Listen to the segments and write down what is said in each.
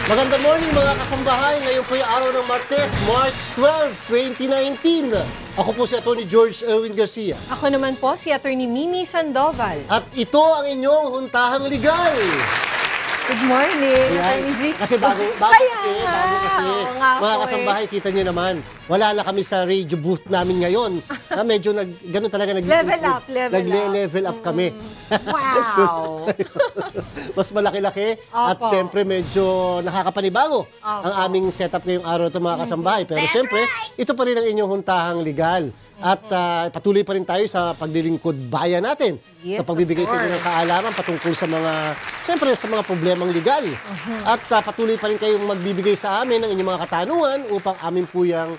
Magandang morning mga kasambahay. Ngayon po yung araw ng Martes, March 12, 2019. Ako po si Atty. George Erwin Garcia. Ako naman po si Atty. Mimi Sandoval. At ito ang inyong huntahang legal. Good morning, Atty. G. Kasi bago kasi. Mga kasambahay, kita nyo naman, wala na kami sa radio booth namin ngayon. Medyo ganun talaga level up. Level up kami. Wow! Mas malaki-laki at siyempre medyo nakakapanibago ang aming setup ngayong araw ito mga kasambahay. Pero siyempre, ito pa rin ang inyong huntahang legal. At patuloy pa rin tayo sa paglilingkod bayan natin. Yes, sa pagbibigay sa inyo ng kaalaman patungkol sa mga, siyempre sa mga problemang legal. At patuloy pa rin kayong magbibigay sa amin ng inyong mga katanungan upang amin po yung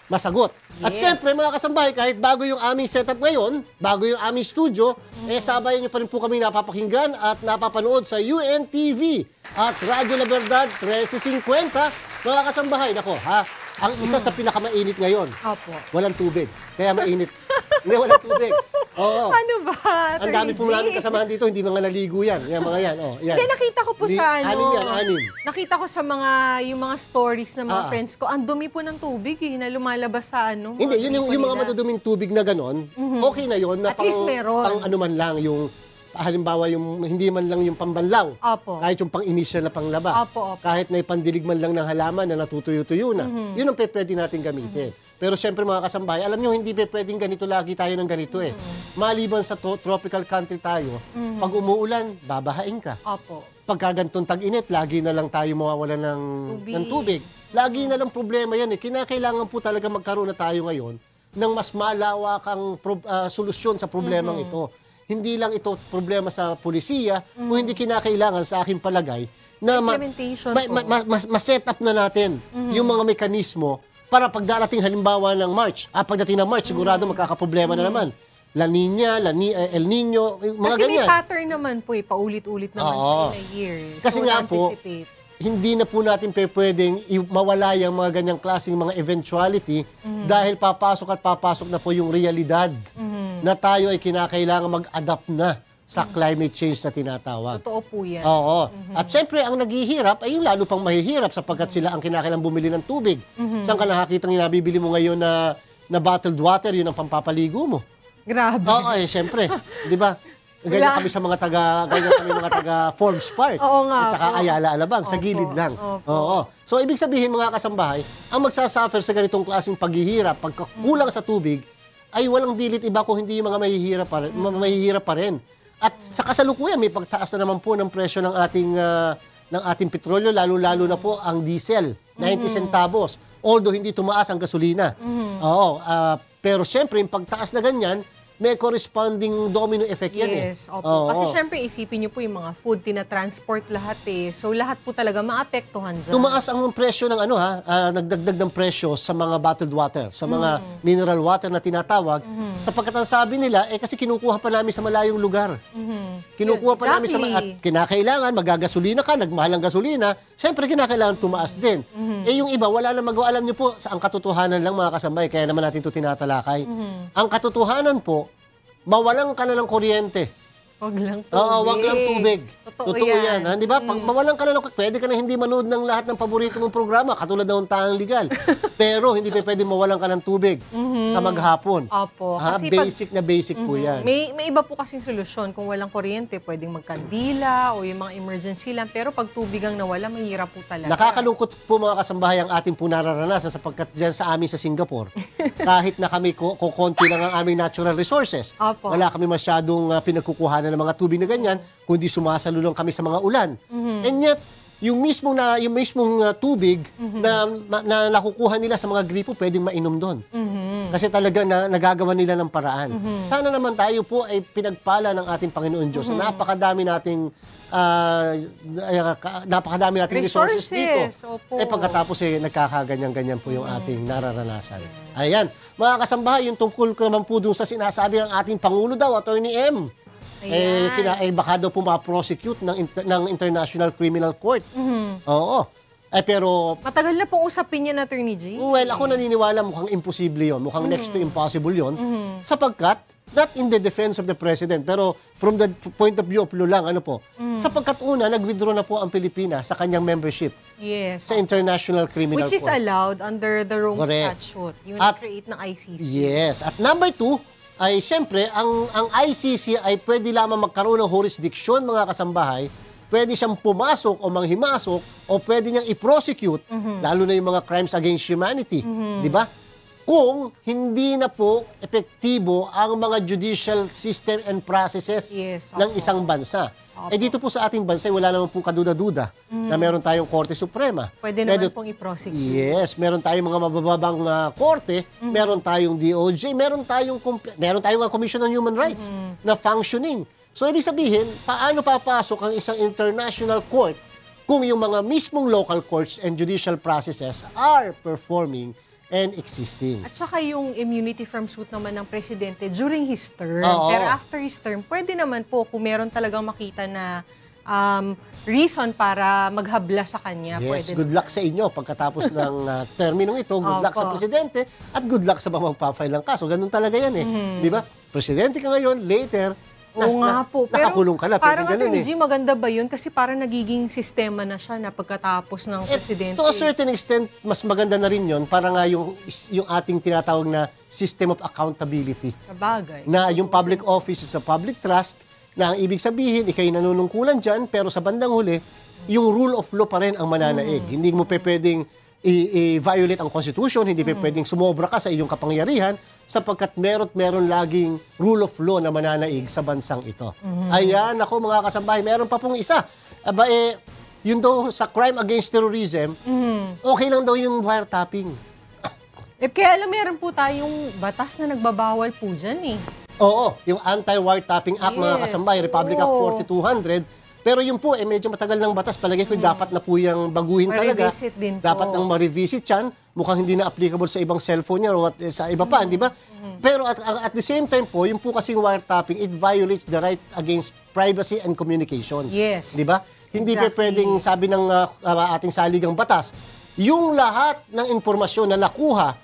masagot. At siyempre mga kasambahay, kahit bago yung aming setup ngayon, bago yung aming studio, sabayan niyo pa rin po kami napapakinggan at napapanood sa UNTV at Radyo La Verdad 1350. Mga kasambahay, nako ha, ang isa sa pinakamainit ngayon, walang tubig. Kaya mainit. Hindi, walang tubig. Oo. Ano ba? Ang dami po namin kasamahan dito, hindi mga naligo yan. Yan, mga yan. Oh, yan. Hindi, nakita ko po sa anim. Nakita ko sa yung mga stories ng mga friends ko, ang dumi po ng tubig na lumalabas sa Hindi, yung mga maduduming tubig na ganon, okay na yun. Na at least meron. Pang ano man lang, yung halimbawa yung hindi man lang yung pambanlaw. Kahit yung pang-initial na panglaba. Kahit na ipandilig man lang ng halaman na natutuyo-tuyo na. Yun ang pwede natin gamitin. Pero siyempre mga kasambahay, alam nyo, hindi pwedeng ganito lagi tayo ng ganito eh. Maliban sa tropical country tayo, pag umuulan, babahain ka. Pagka ganitong tag-init, lagi na lang tayo mawawala ng tubig. Lagi na lang problema yan eh. Kinakailangan po talaga magkaroon na tayo ngayon ng mas malawakang solusyon sa problemang ito. Hindi lang ito problema sa pulisiya, kung hindi kinakailangan sa aking palagay na ma-set up na natin yung mga mekanismo para pagdating halimbawa ng March. Pagdating ng March, sigurado magkakaproblema na naman. La Nina, El Nino, mga kasi ganyan. Kasi may pattern naman po paulit-ulit naman sa year. Kasi nga po, hindi na po natin pwedeng mawala yung mga ganyang klaseng mga eventuality dahil papasok na po yung realidad na tayo ay kinakailangan mag-adapt na sa climate change na tinatawag. Totoo po yan. Oo. At siyempre, ang naghihirap ay yung lalo pang mahihirap sapagkat sila ang kinakailangan bumili ng tubig. Saan ka nakakita ng nabibili mo ngayon na bottled water, yun ang pampapaligo mo? Grabe. Oo, siyempre. Di ba? Ganyan kami sa mga taga Forbes Park. At saka Ayala Alabang, sa gilid lang. Oo. So, ibig sabihin mga kasambahay, ang magsasuffer sa ganitong klaseng paghihirap, pagkakulang sa tubig, ay walang dilit iba kung hindi yung mga mahihirap pa rin. At sa kasalukuyan, may pagtaas na naman po ng presyo ng ating petrolyo, lalo-lalo na po ang diesel, 90 centavos. Although hindi tumaas ang gasolina. Oo. Pero siyempre, yung pagtaas na ganyan, may corresponding domino effect yan eh. Yes, opo. Kasi syempre isipin niyo po yung mga food, tinatransport lahat eh. So lahat po talaga maapektuhan dyan. Tumaas ang presyo ng nagdagdag ng presyo sa mga bottled water, sa mga mineral water na tinatawag, sapagkat ang sabi nila, kasi kinukuha pa namin sa malayong lugar. Kinukuha pa namin sa at kinakailangan, magagasolina ka, nagmahal ang gasolina, siyempre kinakailangan tumaas din. Yung iba, wala na magawa. Alam niyo po, ang katotohanan lang mga kasambay, kaya naman natin ito tinatalakay. Ang katotohanan po, mawalan ka na ng kuryente. Wag lang tubig. Oo, wag lang tubig. Totoo yan. Di ba? Pag mawalan ka na ng pwede ka na hindi manood ng lahat ng paborito mong programa, katulad ng Huntahang Legal. Pero hindi pa pwede mawalan ka ng tubig sa maghapon. Opo. Kasi basic po yan. May iba po kasing solusyon. Kung walang kuryente, pwedeng magkandila o yung mga emergency lang. Pero pag tubig ang nawala, mahirap po talaga. Nakakalungkot po mga kasambahay ang ating po nararanasan sapagkat dyan sa amin sa Singapore, kahit na kami kukonti lang ang aming natural resources, wala kami masyadong pinagkukuhanan ng mga tubig na ganyan, kundi sumasalulong kami sa mga ulan. And yet, yung mismong tubig na nakukuha nila sa mga gripo, pwedeng mainom doon. Kasi talaga nagagawa nila ng paraan. Sana naman tayo po ay pinagpala ng ating Panginoon Diyos. Napakadami nating resources dito. Pagkatapos nagkakaganyan-ganyan po yung ating nararanasan. Ayan. Mga kasambahay, yung tungkol ko naman po dun sa sinasabi ng ating Pangulo daw, Atty. M. Baka daw po ma-prosecute ng International Criminal Court. Oo. Pero matagal na pong usapin yan, Attorney G. well, ako naniniwala mukhang imposible yon, mukhang next to impossible yon, sapagkat, not in the defense of the President, pero from the point of view of law lang, sapagkat una, nag-withdraw na po ang Pilipinas sa kanyang membership sa International Criminal Which is Court. allowed under the Rome Statute, yung na-create ng ICC. Yes. At number 2, ay siyempre, ang ICC ay pwede lamang magkaroon ng jurisdiction, mga kasambahay, pwede siyang pumasok o manghimasok o pwede niyang i-prosecute, lalo na yung mga crimes against humanity. Di ba? Kung hindi na po epektibo ang mga judicial system and processes ng isang bansa. Dito po sa ating bansa, wala naman po kaduda-duda na meron tayong Korte Suprema. Pwede naman pong i-prosecute. Yes, meron tayong mga mabababang korte, meron tayong DOJ, meron tayong Commission on Human Rights na functioning. So, ibig sabihin, paano papasok ang isang international court kung yung mga mismong local courts and judicial processes are performing and existing? At saka yung immunity from suit naman ng presidente during his term. Pero after his term, pwede naman po kung meron talagang makita na reason para maghabla sa kanya. Yes, pwede good luck sa inyo pagkatapos ng terminong ito. Good luck sa presidente at good luck sa mga magpa-file ng kaso. Ganun talaga yan Di ba? Presidente ka ngayon, later, nakakulong ka na. Parang Attorney G, maganda ba yun? Kasi parang nagiging sistema na siya na pagkatapos ng presidente. To a certain extent, mas maganda na rin yun para nga yung ating tinatawag na system of accountability. Sabagay. Na yung public office is a public trust, na ang ibig sabihin, ikay nanunungkulan dyan, pero sa bandang huli, yung rule of law pa rin ang mananaig. Hindi mo pwedeng i-violate ang Constitution, hindi pwedeng sumobra ka sa iyong kapangyarihan sapagkat meron laging rule of law na mananaig sa bansang ito. Ayan, ako mga kasambahay, meron pa pong isa. Yun daw sa crime against terrorism, okay lang daw yung wiretapping. Kaya alam, meron po tayong batas na nagbabawal po dyan Oo, yung Anti-Wiretapping Act, mga kasambahay, Republic Act 4200, pero yun po, medyo matagal ng batas. Palagay ko dapat na po yung baguhin talaga. Din po. Dapat nang ma-revisit yan. Mukhang hindi na applicable sa ibang cellphone niya o sa iba pa, di ba? Pero at the same time po, yung po kasing wiretapping, it violates the right against privacy and communication. Yes. Di ba? Hindi pwedeng, sabi ng ating saligang batas, yung lahat ng impormasyon na nakuha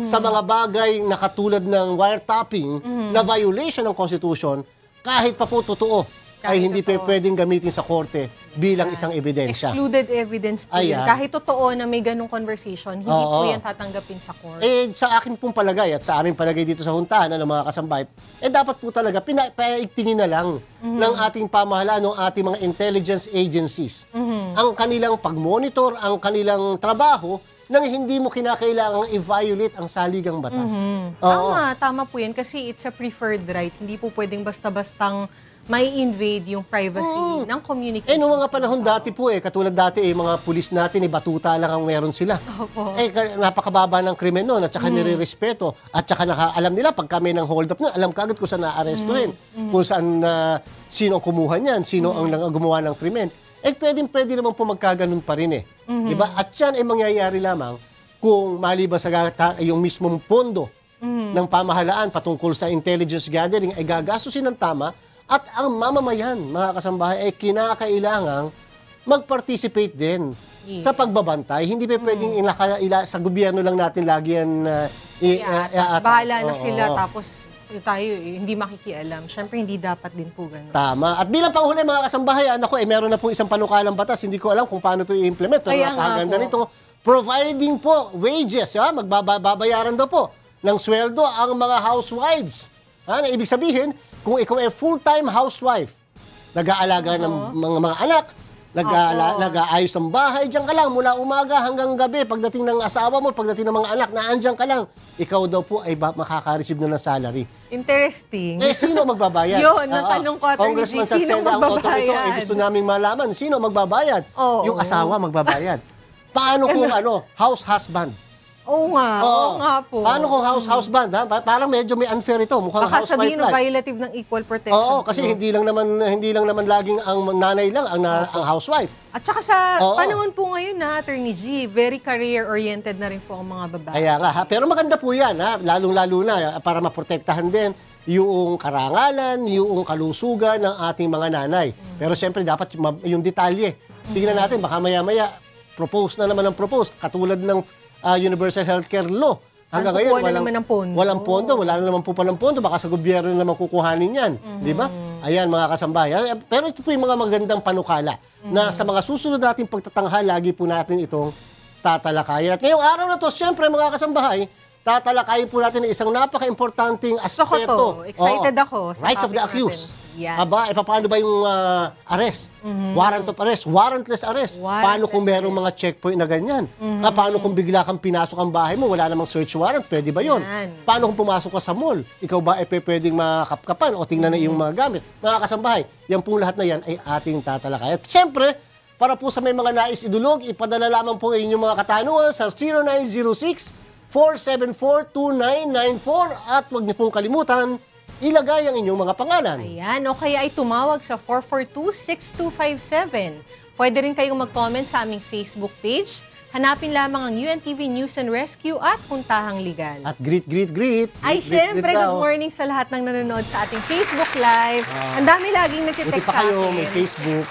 sa mga bagay na katulad ng wiretapping na violation ng Constitution, kahit pa po totoo, ay hindi pwedeng gamitin sa korte bilang isang ebidensya. Excluded evidence po yun. Kahit totoo na may ganong conversation, hindi po yan tatanggapin sa court. Sa akin pong palagay at sa aming palagay dito sa huntahan ng mga kasambay, dapat po talaga paigtingin na lang ng ating pamahalaan, ng ating mga intelligence agencies, ang kanilang pag-monitor, ang kanilang trabaho, nang hindi mo kinakailangang i-violate ang saligang batas. Tama po yan kasi it's a preferred right. Hindi po pwedeng basta-bastang may invade yung privacy ng communication. Noong mga panahon dati po katulad dati mga pulis natin, batuta lang ang meron sila. Opo. Napakababa ng krimen noon at saka nire-respeto at saka alam nila pag kami ng hold up na, alam kagad kung saan na-arestuhin, kung saan sino ang kumuha niyan, sino ang gumawa ng krimen. Pwede naman po magkaganon pa rin Diba? At yan ay mangyayari lamang kung maliban sa yung mismong pondo ng pamahalaan patungkol sa intelligence gathering ay gagastusin ng tama. At ang mamamayan, mga kasambahay, ay kinakailangang mag-participate din sa pagbabantay. Hindi pa pwedeng sa gobyerno lang natin lagi yan bahala na sila tapos tayo hindi makikialam. Siyempre, hindi dapat din po ganun. Tama. At bilang panghuli, mga kasambahay, meron na po isang panukalang batas. Hindi ko alam kung paano ito i-implement. Pero napakaganda nito. Providing po wages. Magbabayaran daw po ng sweldo ang mga housewives. Ibig sabihin, kung ikaw ay full-time housewife, nag-aalaga ng mga anak, nag-aayos ng bahay, diyan ka lang mula umaga hanggang gabi. Pagdating ng asawa mo, pagdating ng mga anak, naandyan ka lang. Ikaw daw po ay makaka-receive na ng salary. Interesting. Sino magbabayad? Yun, natanong ko, Congressman Satseda, ang auto ito, gusto naming malaman, sino magbabayad? Yung asawa magbabayad. Paano kung house husband? Oo nga po. Paano kung house-husband? Parang medyo may unfair ito. Mukhang baka housewife sabihin violative ng equal protection. Oo, kasi hindi lang naman laging ang nanay lang ang housewife. At saka sa panahon po ngayon Attorney G, very career-oriented na rin po ang mga babae. Kaya nga, pero maganda po yan, lalong-lalo na para maprotektahan din yung karangalan, yung kalusugan ng ating mga nanay. Pero siyempre, dapat yung detalye. Tingnan natin, baka maya-maya, propose na naman ang propose. Katulad ng Universal Healthcare Law. Hanggang ngayon, walang pondo. Wala na naman po palang pondo. Baka sa gobyerno naman kukuhanin yan. Di ba? Ayan, mga kasambahay. Pero ito po yung mga magandang panukala na sa mga susunod nating pagtatanghal, lagi po natin itong tatalakayin. At ngayong araw na to, siyempre mga kasambahay, tatalakayin po natin ng isang napaka-importanting aspeto. Excited ako sa rights of the accused. Yan. Aba, paano ba yung arrest? Warrant of arrest, warrantless arrest. Paano kung merong mga checkpoint na ganyan? Paano kung bigla kang pinasok ang bahay mo, wala namang search warrant, pwede ba yun? Paano kung pumasok ka sa mall? Ikaw ba pwedeng makakapkapan o tingnan na iyong mga gamit? Mga kasambahay, yan pong lahat na yan ay ating tatalakay. At siyempre, para po sa may mga nais idulog, ipadala lamang po inyong mga katanungan sa 0906-474-2994 at huwag niyo pong kalimutan, ilagay ang inyong mga pangalan. Ayan, o kaya ay tumawag sa 442-6257. Pwede rin kayong mag-comment sa aming Facebook page. Hanapin lamang ang UNTV News and Rescue at Puntahang Legal. At greet. Ay, syempre, good morning sa lahat ng nanonood sa ating Facebook Live. Ang dami laging nagtitext sa akin. Buti pa kayo, may Facebook.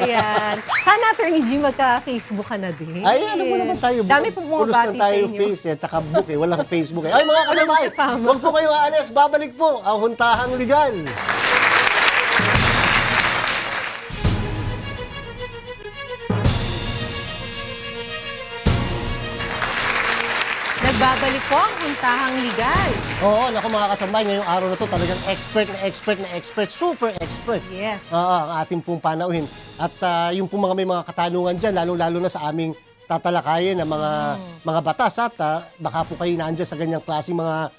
Ayan. Sana, Attorney G, magka-Facebook ka na din. Ay, ano mo naman tayo. Dami po bumabati sa inyo. Face, tsaka book eh. Walang Facebook eh. Ay, mga kasamay, huwag po kayo aalis. Babalik po ang Puntahang Legal. Nagbabalik po ang Puntahang Legal. Oo, naku mga kasambay, ngayong araw na to talagang expert, super expert. Yes. Ang ating pong panauhin. At yung pong may mga katanungan dyan, lalo na sa aming tatalakayin ng mga batas at baka po kayo naandyan sa ganyang klaseng mga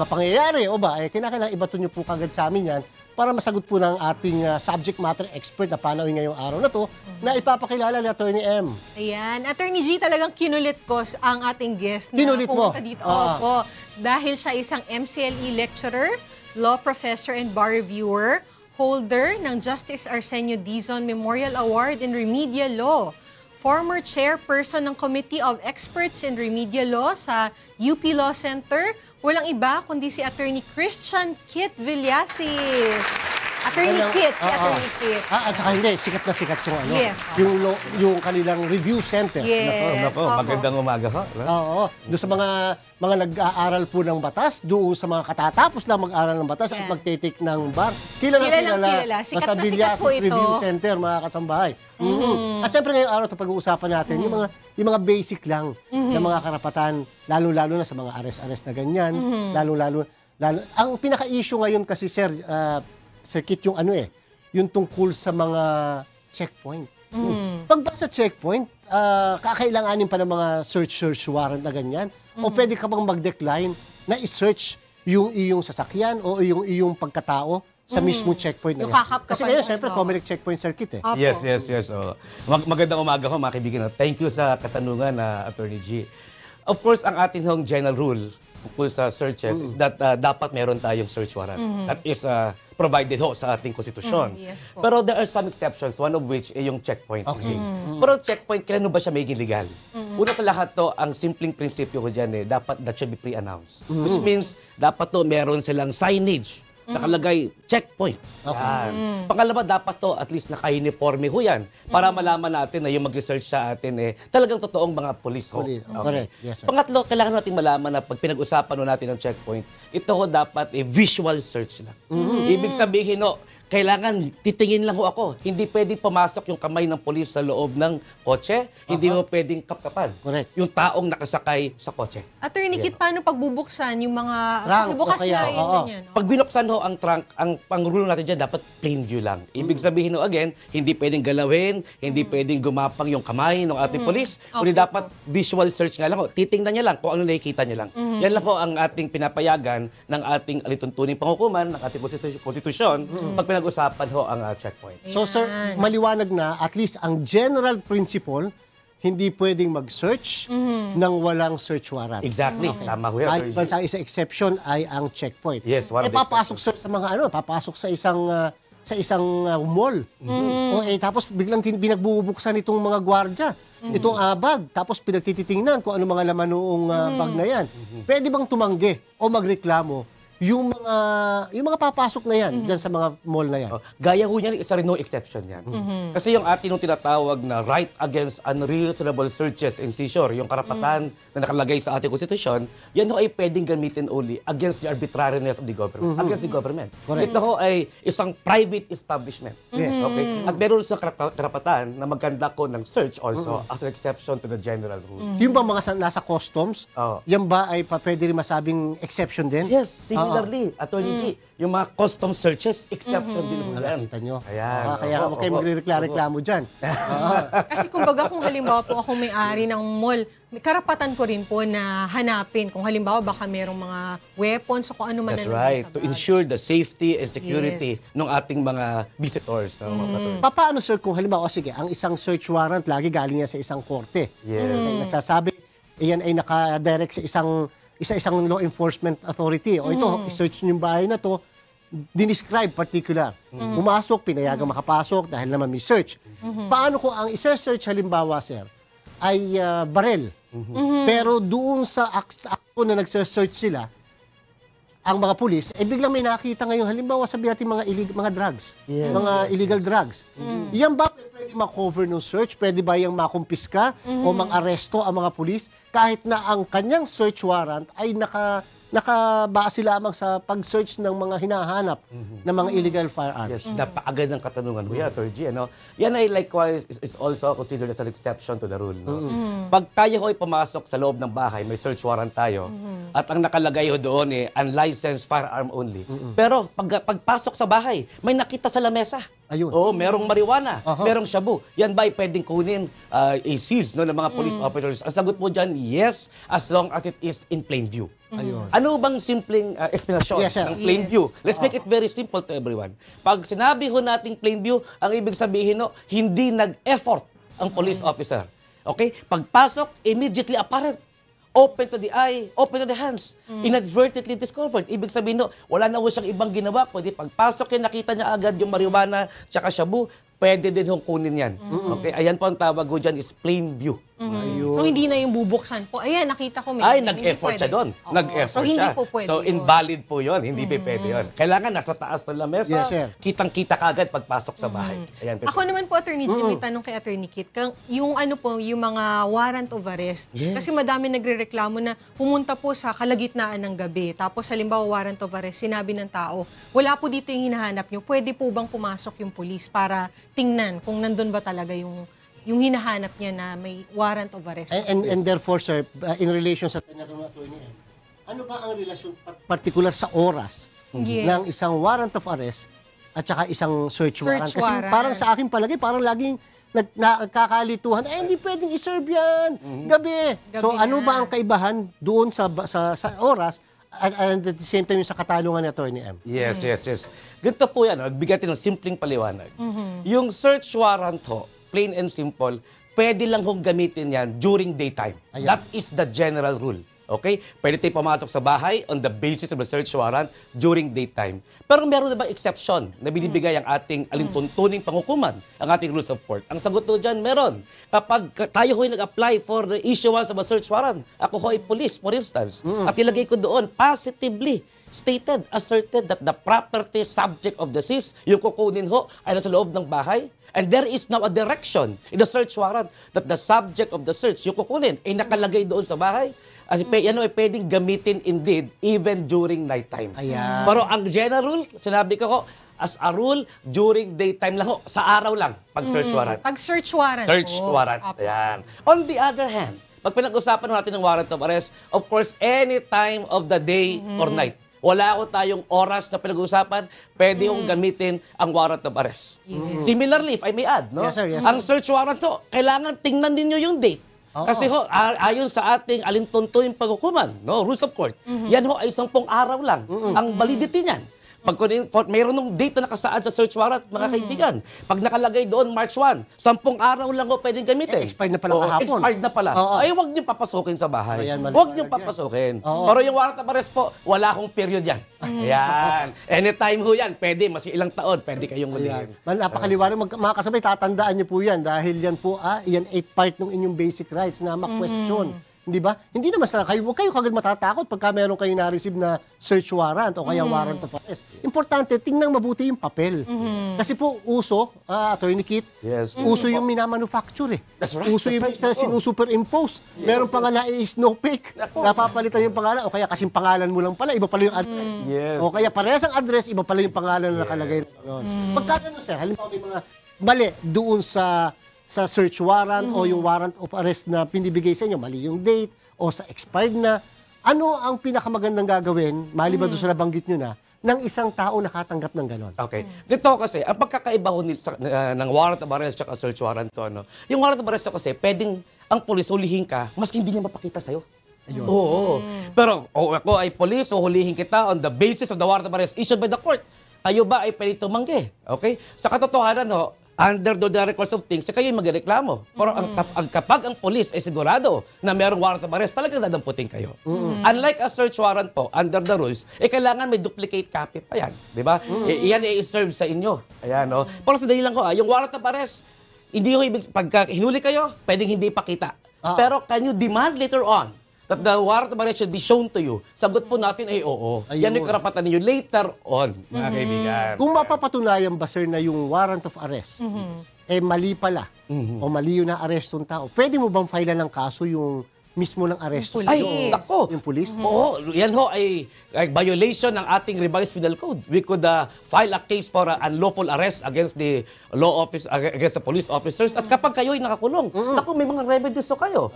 pangyayari o ba, kinakailangan ibato nyo po kagad sa amin yan para masagot po ng ating subject matter expert na panauhin ngayong araw na to na ipapakilala ni Attorney M. Ayan. Attorney G, talagang kinulit ko ang ating guest na kinulit pumunta mo? dito. Opo. Dahil siya isang MCLE lecturer, law professor and bar reviewer, holder ng Justice Arsenio Dizon Memorial Award in Remedial Law, former chairperson ng Committee of Experts in Remedial Law sa UP Law Center, walang iba kundi si Attorney Christian Kit Villasis. Attorney Kit, si Attorney Kit. At saka hindi, sikat na sikat yung Yes. yung kanilang review center. Yes. Nako, magandang umaga ko. Oo. Doon sa mga nag-aaral po ng batas, doon sa mga katatapos lang mag-aaral ng batas at magtitik ng bar. Kilalang kilala. Sikat na sikat po ito. Review Center, mga kasambahay. At syempre ngayong araw ito pag-uusapan natin yung mga basic lang na mga karapatan, lalo-lalo na sa mga arrest na ganyan, lalo ang pinaka-issue ngayon kasi Sir Kit, yung tungkol sa mga checkpoint. Pag ba sa checkpoint, kakailanganin pa ng mga search warrant na ganyan? O pwede ka bang mag-decline na i-search yung iyong sasakyan o yung iyong pagkatao sa mismo checkpoint na yan? Kasi ngayon, siyempre, Comelec checkpoint circuit eh. Yes. Magandang umaga ko, mga kaibigan. Thank you sa katanungan, Attorney G. Of course, ang ating general rule tungkol sa searches is that dapat meron tayong search warrant. That is provided sa ating konstitusyon. Yes po. Pero there are some exceptions, one of which ay yung checkpoint. Okay. Pero checkpoint, kailan ba siya magiging legal? Una sa lahat to, ang simpleng prinsipyo ko dyan dapat that should be pre-announced. Which means, dapat to meron silang signage nakalagay checkpoint. Yan. Pangalawa, dapat to at least naka-uniforme ho yan para malaman natin na yung mag-research sa atin talagang totoong mga police ho. Correct. Yes, sir. Pangatlo, kailangan natin malaman na pag pinag-usapan natin ang checkpoint, ito ho dapat visual search lang. Ibig sabihin kailangan titingin lang ho ako. Hindi pwedeng pumasok yung kamay ng polis sa loob ng kotse. Hindi mo pwedeng kapkapan. Correct. Yung taong nakasakay sa kotse. Attorney Kit, paano pagbubuksan yung mga Trunk, bukas o kaya, na yun, ganyan? Pag binuksan ho ang trunk, ang pang-rule natin dyan, dapat plain view lang. Ibig sabihin again, hindi pwedeng galawin, hindi pwedeng gumapang yung kamay ng ating polis, kundi dapat visual search nga lang ho. Titingnan niya lang kung ano nakikita niya lang. Yan lang ho ang ating pinapayagan ng ating alituntuning panghukuman, ng ating konstitusyon, pag pinag-usapan ho ang checkpoint. So sir, maliwanag na at least ang general principle, hindi pwedeng mag-search nang walang search warrant. Exactly. Tama ho yan. Maliban sa isang exception ay ang checkpoint. Yes, one of the papasok sir sa mga papasok sa isang mall. O tapos biglang binagbubuksan itong mga gwardya, itong bag, tapos pinagtititingnan kung ano mga laman noong bag na yan. Pwede bang tumanggi o magreklamo yung mga papasok na yan dyan sa mga mall na yan. Gaya ho niyan, isa rin no exception yan. Kasi yung ating tinatawag na right against unreasonable searches and seizure, yung karapatan na nakalagay sa ating konstitusyon, yan ho ay pwedeng gamitin only against the arbitrariness of the government, against the government. Correct. Ito ho ay isang private establishment. Yes. Okay? At meron sa karapatan na mag-conduct ko ng search also as an exception to the general rule. Yung ba mga nasa customs, yan ba ay pwede rin masabing exception din? Yes, similarly, Attorney G, yung mga custom searches, exception din mo yan. Nakita nyo. Ayan. Kaya huwag kayo magre-reklamo dyan. Kasi kumbaga kung halimbawa po ako may-ari ng mall, may karapatan ko rin po na hanapin kung halimbawa baka merong mga weapons o kung ano man That's nandun right. sa To bag. ensure the safety and security ng ating mga visitors. Paano, sir, kung halimbawa, sige, ang isang search warrant lagi galing yan sa isang korte. Yes. Ay nagsasabi, yan ay naka-direct sa isang law enforcement authority. O ito, i-search niyo yung bahay na to, dinescribe particular. Pumasok, pinayagang makapasok dahil naman may search. Paano kung ang isa-search halimbawa, sir, ay barel? Pero doon sa akto na nagsa-search sila, ang mga pulis, biglang may nakita ngayon, halimbawa sabi natin mga drugs, mga illegal drugs. Yan ba pwede ma-cover ng search? Pwede ba yung makumpiska o mang-aresto ang mga pulis kahit na ang kanyang search warrant ay nakabase lamang sa pag-search ng mga hinahanap ng mga illegal firearms? Yes, napakagad ng katanungan mo yan, Dr. G. Ano? Yan ay likewise is also considered as an exception to the rule. No? Pag tayo ay pumasok sa loob ng bahay, may search warrant tayo, at ang nakalagay ho doon unlicensed firearm only. Pero pagpasok sa bahay, may nakita sa lamesa. Ayun. Oo, merong marijuana, merong shabu. Yan ba ay pwedeng kunin seize ng mga police officers? Ang sagot mo dyan, yes, as long as it is in plain view. Ayun. Ano bang simpleng explanation Yes, sir. ng plain view? Let's make it very simple to everyone. Pag sinabi ho nating plain view, ang ibig sabihin hindi nag-effort ang police officer. Okay? Pagpasok, immediately apparent. Open to the eye, open to the hands. Inadvertently discovered. Ibig sabihin wala na ho siyang ibang ginawa. Kundi pagpasok nakita niya agad yung marijuana tsaka shabu, pwede din hong kunin yan. Okay? Ayan po ang tawag ho dyan is plain view. Ayun. So hindi na yung bubuksan po. Ayan, nakita ko may. Ay, hindi nag-effort siya pwede. doon. Oo. Nag-effort So hindi siya. po pwede So yun. invalid po yun. Hindi pwede yun. Kailangan nasa taas ng lamesa. Yes, sir. Kitang-kita kagad pagpasok sa bahay. Ayan, Ako naman po, Attorney Jim, may tanong kay Attorney Kit. Yung ano po, yung mga warrant of arrest. Yes. Kasi madami nagrereklamo na pumunta po sa kalagitnaan ng gabi. Tapos halimbawa warrant of arrest, sinabi ng tao, wala po dito yung hinahanap nyo. Pwede po bang pumasok yung police para tingnan kung nandun ba talaga yung hinahanap niya na may warrant of arrest? And therefore, sir, in relation sa tinatanong attorney, ano ba ang relasyon particular sa oras Yes. ng isang warrant of arrest at saka isang search warrant? Kasi warrant. parang sa akin palagi, parang laging nagkakalituhan, hindi pwedeng iserve yan, gabi. So Gabi ano na. ba ang kaibahan doon sa oras and at the same time yung sa katanungan ni Attorney M? Yes. Ganito po yan. Nagbigay ng simpleng paliwanag. Yung search warrant plain and simple, pwede lang hong gamitin yan during daytime. Ayan. That is the general rule. Okay? Pwede tayo pumasok sa bahay on the basis of the search warrant during daytime. Pero meron na ba exception na binibigay ang ating alintuntuning panghukuman, ang ating rules of court? Ang sagot po dyan, meron. Kapag tayo ho'y nag-apply for the issuance of a search warrant, ako ho'y police, for instance, at ilagay ko doon, positively stated, asserted that the property subject of the seize, yung kukunin ay nasa loob ng bahay, and there is now a direction in the search warrant that the subject of the search, yung kukunin, ay nakalagay doon sa bahay. Yan ay pwedeng gamitin indeed even during nighttime. Ayan. Pero ang general rule, sinabi ko as a rule, during daytime lang sa araw lang, pag search warrant. Pag search warrant Search po. warrant. Apo. Ayan. On the other hand, pag pinag-usapan natin ng warrant of arrest, of course, any time of the day or night. Wala ko tayong oras na pinag-uusapan, pwede kong gamitin ang warrant of arrest. Similarly, if I may add, no? Yes, sir, yes, Ang search warrant kailangan tingnan ninyo yung date. Oo. Kasi ayon sa ating alintuntuning paghukuman, no, rules of court, yan ay 10 araw lang ang validity niyan. Pag mayroon ng date na nakasaad sa search warrant, mga kaibigan, pag nakalagay doon March 1, 10 araw lang pwedeng gamitin. Expired na pala kahapon. Expired na pala. Oo. Ay, huwag niyo papasukin sa bahay. Ayan, Huwag niyo maliwanag yan. papasukin. Oo. Pero yung warrant of arrest po, wala akong period yan. Ayan. Anytime ho yan, pwede, mas ilang taon, pwede kayong Ayan. hulihin. Napakaliwanag. Mga kasabay, tatandaan niyo po yan dahil yan po, yan ay part ng inyong basic rights na ma-question Hindi ba? Hindi naman huwag kayo kagad matatakot pagka meron kayong na-receive na search warrant o kaya warrant of arrest. Importante, tingnan mabuti yung papel. Kasi po, uso, Attorney Kit, uso yung minamanufacture eh. That's right. Uso yung isa sinusuperimpose. Meron pa nga na snowflake. Napapalitan yung pangalan o kaya kasing pangalan mo lang pala, iba pala yung address. O kaya parehas ang address, iba pala yung pangalan na nakalagay. Pagka ganun, sir, halimbawa may mga mali doon sa search warrant o yung warrant of arrest na pinibigay sa inyo, mali yung date o sa expired na, ano ang pinakamagandang gagawin, maliban doon sa nabanggit nyo na, ng isang tao nakatanggap ng ganon? Okay. Dito kasi, ang pagkakaiba ho ng warrant of arrest at search warrant to, yung warrant of arrest kasi, pwedeng ang pulis hulihin ka, maski hindi niya mapakita sa'yo. Ayun. Oo. Pero ako ay pulis, so hulihin kita on the basis of the warrant of arrest issued by the court. Kayo ba ay pwede tumanggi? Okay? Sa katotohanan, under the course of things, kayo yung magreklamo. Pero kapag ang police ay sigurado na mayroong warrant of arrest, talagang dadamputin kayo. Unlike a search warrant po, under the rules, kailangan may duplicate copy pa yan. Di ba? Iyan i-serve sa inyo. Ayan, no? Pero sa dali lang ko, yung warrant of arrest, hindi ko ibig, pagka hinuli kayo, pwedeng hindi ipakita. Pero can you demand later on that the warrant of arrest should be shown to you? Sagot po natin ay oo. Ayun. Yan yung karapatan ninyo later on, mga kaibigan. Kung mapapatunayan ba, sir, na yung warrant of arrest, mali pala, o mali yung na-arrestong tao, pwede mo bang filean ng kaso yung mismo ng aresto? Ay, nako. Yung police? Oo, yan ho ay violation ng ating revised penal code. We could file a case for unlawful arrest against the against the police officers. At kapag kayo ay nakakulong, nako, may mga remedies so kayo.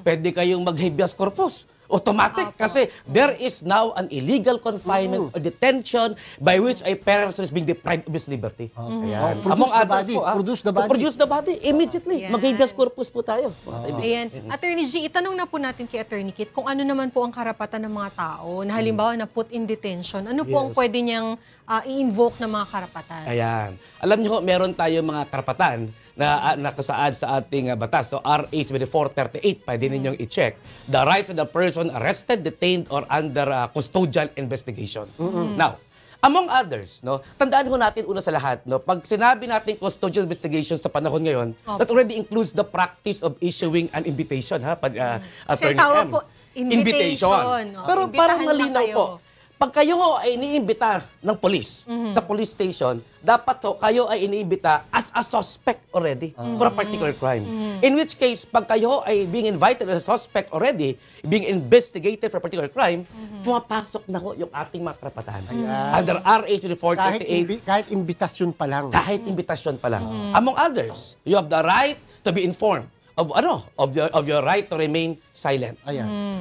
Pwede kayong mag-habeas corpus. Automatic. Kasi there is now an illegal confinement or detention by which a person is being deprived of his liberty. Ayan. Produce the body. Produce the body. Produce the body immediately. Mag-habeas corpus po tayo. Ayan. Attorney G, itanong na po natin kay Attorney Kit kung ano naman po ang karapatan ng mga tao na halimbawa na put in detention. Ano po ang pwede niyang i-invoke na mga karapatan? Ayan. Alam niyo, meron tayo mga karapatan na nakasaad sa ating batas. So, RA 7438, pwede ninyong i-check. The rights of the person arrested, detained, or under custodial investigation. Now, among others, tandaan ho natin una sa lahat, pag sinabi natin custodial investigation sa panahon ngayon, that already includes the practice of issuing an invitation, Attorney M. Po, invitation. Pero parang malinaw po. Pag kayo ay iniimbita ng police sa police station, dapat kayo ay iniimbita as a suspect already for a particular crime. In which case, pag kayo ay being invited as a suspect already, being investigated for a particular crime, pumapasok na yung ating mga karapatan. Under RA 7438. Kahit invitasyon pa lang. Kahit invitasyon pa lang. Among others, you have the right to be informed of your right to remain silent.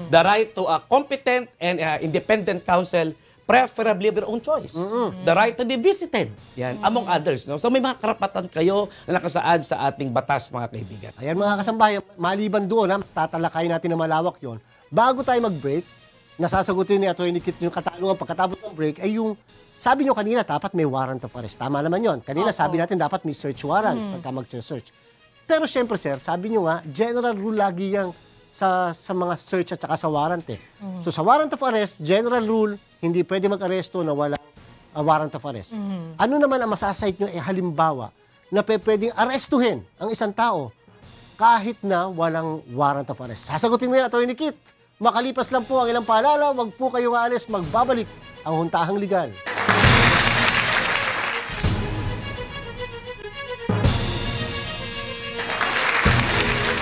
The right to a competent and independent counsel, preferably of your own choice. The right to be visited. Yan, among others. So may mga karapatan kayo na nakasaad sa ating batas, mga kaibigan. Ayan, mga kasambahay, maliban doon, tatalakayin natin na malawak yon. Bago tayo mag-break, nasasagutin ni Attorney Kit yung katanungan pagkatapos ng break, ay yung sabi nyo kanina, dapat may warrant of arrest. Tama naman yon. Kanina sabi natin, dapat may search warrant pagka mag-search. Pero syempre, sir, sabi nyo nga, general rule lagi yang sa mga search at saka sa warrant eh. So sa warrant of arrest, general rule, hindi pwede mag-aresto na walang warrant of arrest. Ano naman ang masasite nyo halimbawa na pwedeng arestuhin ang isang tao kahit na walang warrant of arrest? Sasagutin mo yan, Attorney Kit. Makalipas lang po ang ilang paalala, wag po kayong aalis, magbabalik ang Huntahang Legal.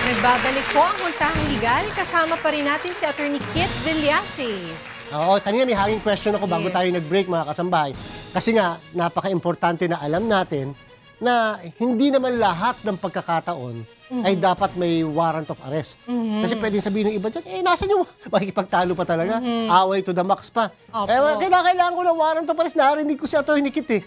Nagbabalik po ang Huntahang Legal. Kasama pa rin natin si Attorney Kit Villasis. Oo, kanina may hanging question ako bago tayo nag-break, mga kasambahay. Kasi nga, napaka-importante na alam natin na hindi naman lahat ng pagkakataon ay dapat may warrant of arrest. Kasi pwedeng sabihin ng iba dyan, nasan yung makikipagtalo pa talaga? Away to the max pa. Kailangan ko ng warrant of arrest. Narinig ko si Attorney Kit eh.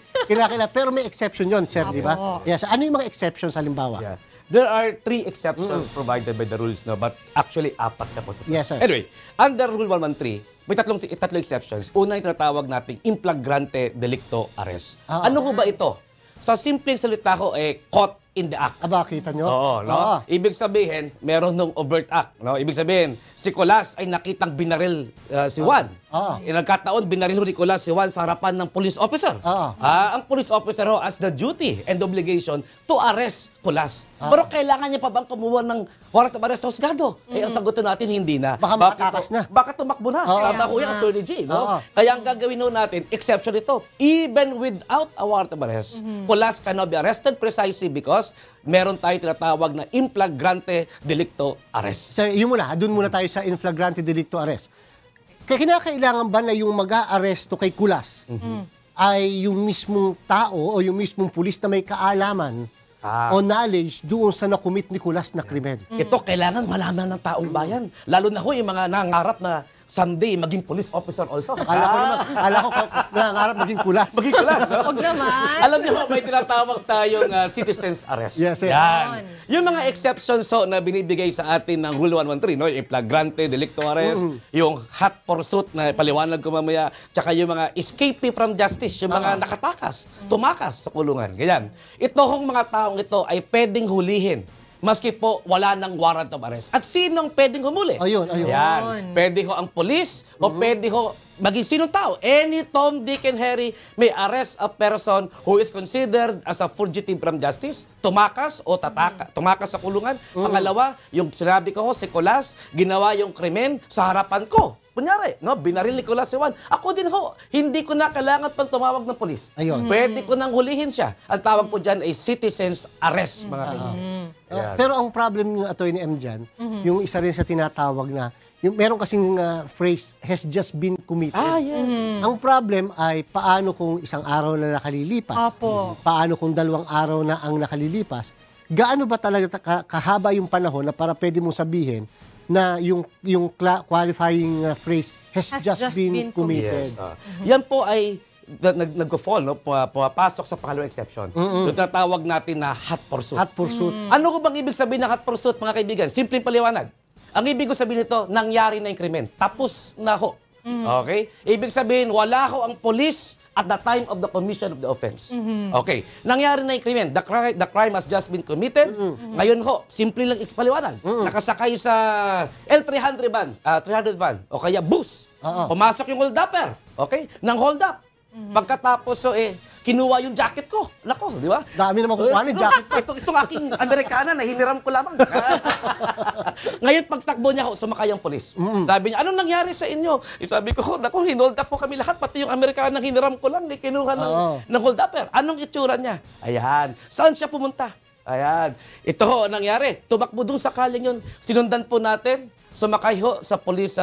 Pero may exception yon, sir, di ba? Yes. Ano yung mga exceptions halimbawa? Yeah. There are 3 exceptions provided by the rules, but actually 4 na po. Yes, sir. Anyway, under Rule 113, may tatlong exceptions. Una yung tinatawag nating implagrante delicto arrest. Ano ho ba ito? Sa simpleng salita ko, caught in the act. Aba, kita nyo? Oo, no? Ibig sabihin, meron nung overt act. No? Ibig sabihin, si Colas ay nakitang binaril si Juan. Nagkataon, binaril ni Colas si Juan sa harapan ng police officer. Ang police officer has the duty and obligation to arrest Colas. Pero kailangan niya pa bang kumuha ng warrant of arrest sa husgado? Eh, ang sagutin natin, hindi na. Baka makatakas na. Baka tumakbo na. Tama ko yan, Attorney G. No? Kaya ang gagawin natin, exception ito. Even without a warrant of arrest, Colas cannot be arrested precisely because meron tayo tinatawag na in flagrante delicto arrest. Sir, yun muna. Doon muna tayo sa in flagrante delicto arrest. Kaya kinakailangan ba na yung mag-aaresto kay Colas ay yung mismong tao o yung mismong pulis na may kaalaman o knowledge doon sa nakumit ni Colas na krimen? Ito kailangan malaman ng taong bayan. Lalo na ho yung mga nangarap na someday maging police officer also. Akala ko nangangarap maging Colas. Maging Colas, no? Huwag naman. Alam niyo, may tinatawag tayong citizen's arrest. Yes, sir. Yan. Yung mga exceptions so, na binibigay sa atin ng Rule 113, no? Yung flagrante delicto arrest, yung hot pursuit na paliwanag ko mamaya, tsaka yung mga escapee from justice, yung mga nakatakas, tumakas sa kulungan. Ganyan. Ito hong mga taong ito ay pwedeng hulihin maski po wala ng warrant of arrest. At sinong pwedeng humuli? Ayun. Yan. Pwede ho ang police o pwede ho maging sinong tao. Any Tom, Dick, and Harry may arrest a person who is considered as a fugitive from justice, tumakas o tumakas sa kulungan. Pangalawa, yung sinabi ko ho, si Colas, ginawa yung krimen sa harapan ko. Kunyari, no, binaril ni Colas si Juan. Ako din ho, hindi ko na kailangan pang tumawag ng polis. Ayun. Pwede ko nang hulihin siya. Ang tawag po dyan ay citizen's arrest, mga kaibigan. Pero ang problem ng Atty. M dyan, yung isa rin sa tinatawag na, yung meron kasing phrase, has just been committed. Yes. Ang problem ay paano kung isang araw na nakalilipas? Opo. Paano kung 2 araw na ang nakalilipas? Gaano ba talaga kahaba yung panahon na para pwede mong sabihin na yung qualifying phrase has just been committed? Yes. Yan po ay nag-fall, no? Pumapasok sa pangalawang exception. Yung tatawag natin na hot pursuit. Hot pursuit. Ano ko bang ibig sabihin ng hot pursuit, mga kaibigan? Simpleng paliwanag. Ang ibig ko sabihin nito, nangyari na yung krimen. Tapos na ho. Okay? Ibig sabihin, wala ho ang police at the time of the commission of the offense. Okay. Nangyari na yung krimen. The crime has just been committed. Ngayon ho, simple lang ipaliwanag. Nakasakay sa L300 van, 300 van, o kaya bus. Pumasok yung hold-upper. Okay? Nang hold-up. Pagkatapos, so kinuha yung jacket ko. Nako, di ba? Dami naman kukuha ng jacket ko. Itong aking Amerikana na hiniram ko lamang. Ngayon, pagtakbo niya ho, sumakay ang polis. Sabi niya, anong nangyari sa inyo? Sabi ko, nako, hinold up po kami lahat. Pati yung Amerikana hiniram ko lang. Kinuha ng hold upper. Anong itsura niya? Ayan. Saan siya pumunta? Ayan. Ito ho, nangyari. Tumakbo dun sa kaling yun. Sinundan po natin. Sumakay ho sa police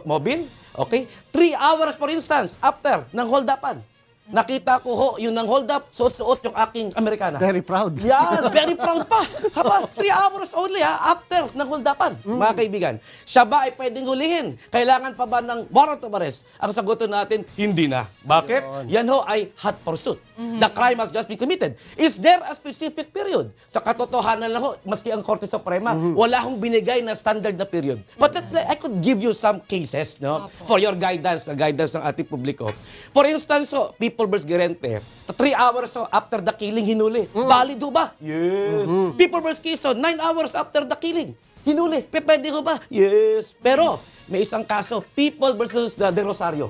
mobile. Okay? 3 hours, for instance, after ng hold-upan. Nakita ko ho, yung nang hold up, suot-suot yung aking Amerikana. Very proud. Yes, very proud pa. Haba, 3 hours only after ng hold upan, mga kaibigan. Siya ba ay pwedeng hulihin? Kailangan pa ba ng warrant of arrest? Ang sagutin natin, hindi na. Bakit? Yan ho ay hot pursuit. The crime has just been committed. Is there a specific period? Sa katotohanan lang ho, maski ang Korte Suprema, wala hong binigay na standard na period. But I could give you some cases, no, for your guidance, the guidance ng ating publiko. For instance, so, People vs. Guerente, 3 hours so, after the killing, hinuli. Valid ho ba? Yes. People vs. Quezon, 9 hours after the killing, hinuli. Pwede ho ba? Yes. Pero, may isang kaso, People vs. De Rosario.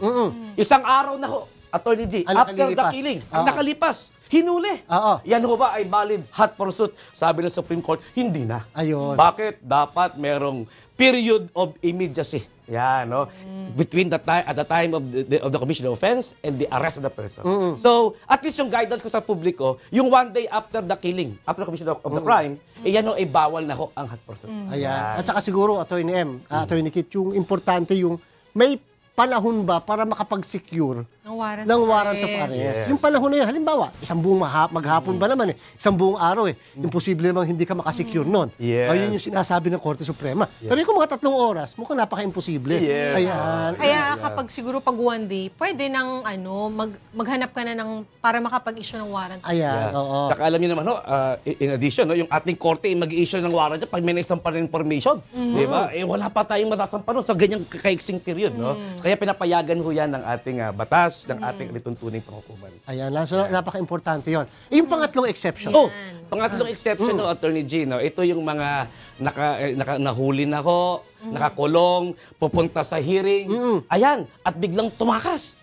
Isang araw na ho, Attorney G, after the killing, ang nakalipas, hinuli. Yan ho ba ay valid hot pursuit? Sabi ng Supreme Court, hindi na. Ayun. Bakit? Dapat merong period of immediacy. Yan, no? Between the time of the commission of offense and the arrest of the person. So, at least yung guidance ko sa publiko, yung 1 day after the killing, after the commission of the crime, yan ho, ay bawal na ho ang hot pursuit. Ayan. At saka siguro, Atty. M, Atty. Kit, yung importante yung may panahon ba para makapag-secure ng warrant of arrest? Yung panahon na yun, halimbawa, isang buong maghapon ba naman isang buong araw imposible namang hindi ka makasecure nun. Ayun yung sinasabi ng Korte Suprema. Pero yung mga 3 oras, mukhang napaka-imposible. Ayan. Kaya kapag siguro pag 1 day, pwede nang maghanap ka na ng para makapag-issue ng warrant. Ayan, oo. Saka alam niyo naman, in addition, no, yung ating korte mag-i-issue ng warrant pag may naisampan na information. Di ba? Wala pa tayong masasampan nun sa ganyang kaiksing period. No? Kaya Kaya pinapayagan ho yan ng ating batas, ng ating lituntuning panghukuman. Ayan, so napaka-importante yun. Yung pangatlong exception. Pangatlong exception, no, Attorney G, no, ito yung mga nahuli na ho, nakakulong, pupunta sa hearing. Ayan, at biglang tumakas.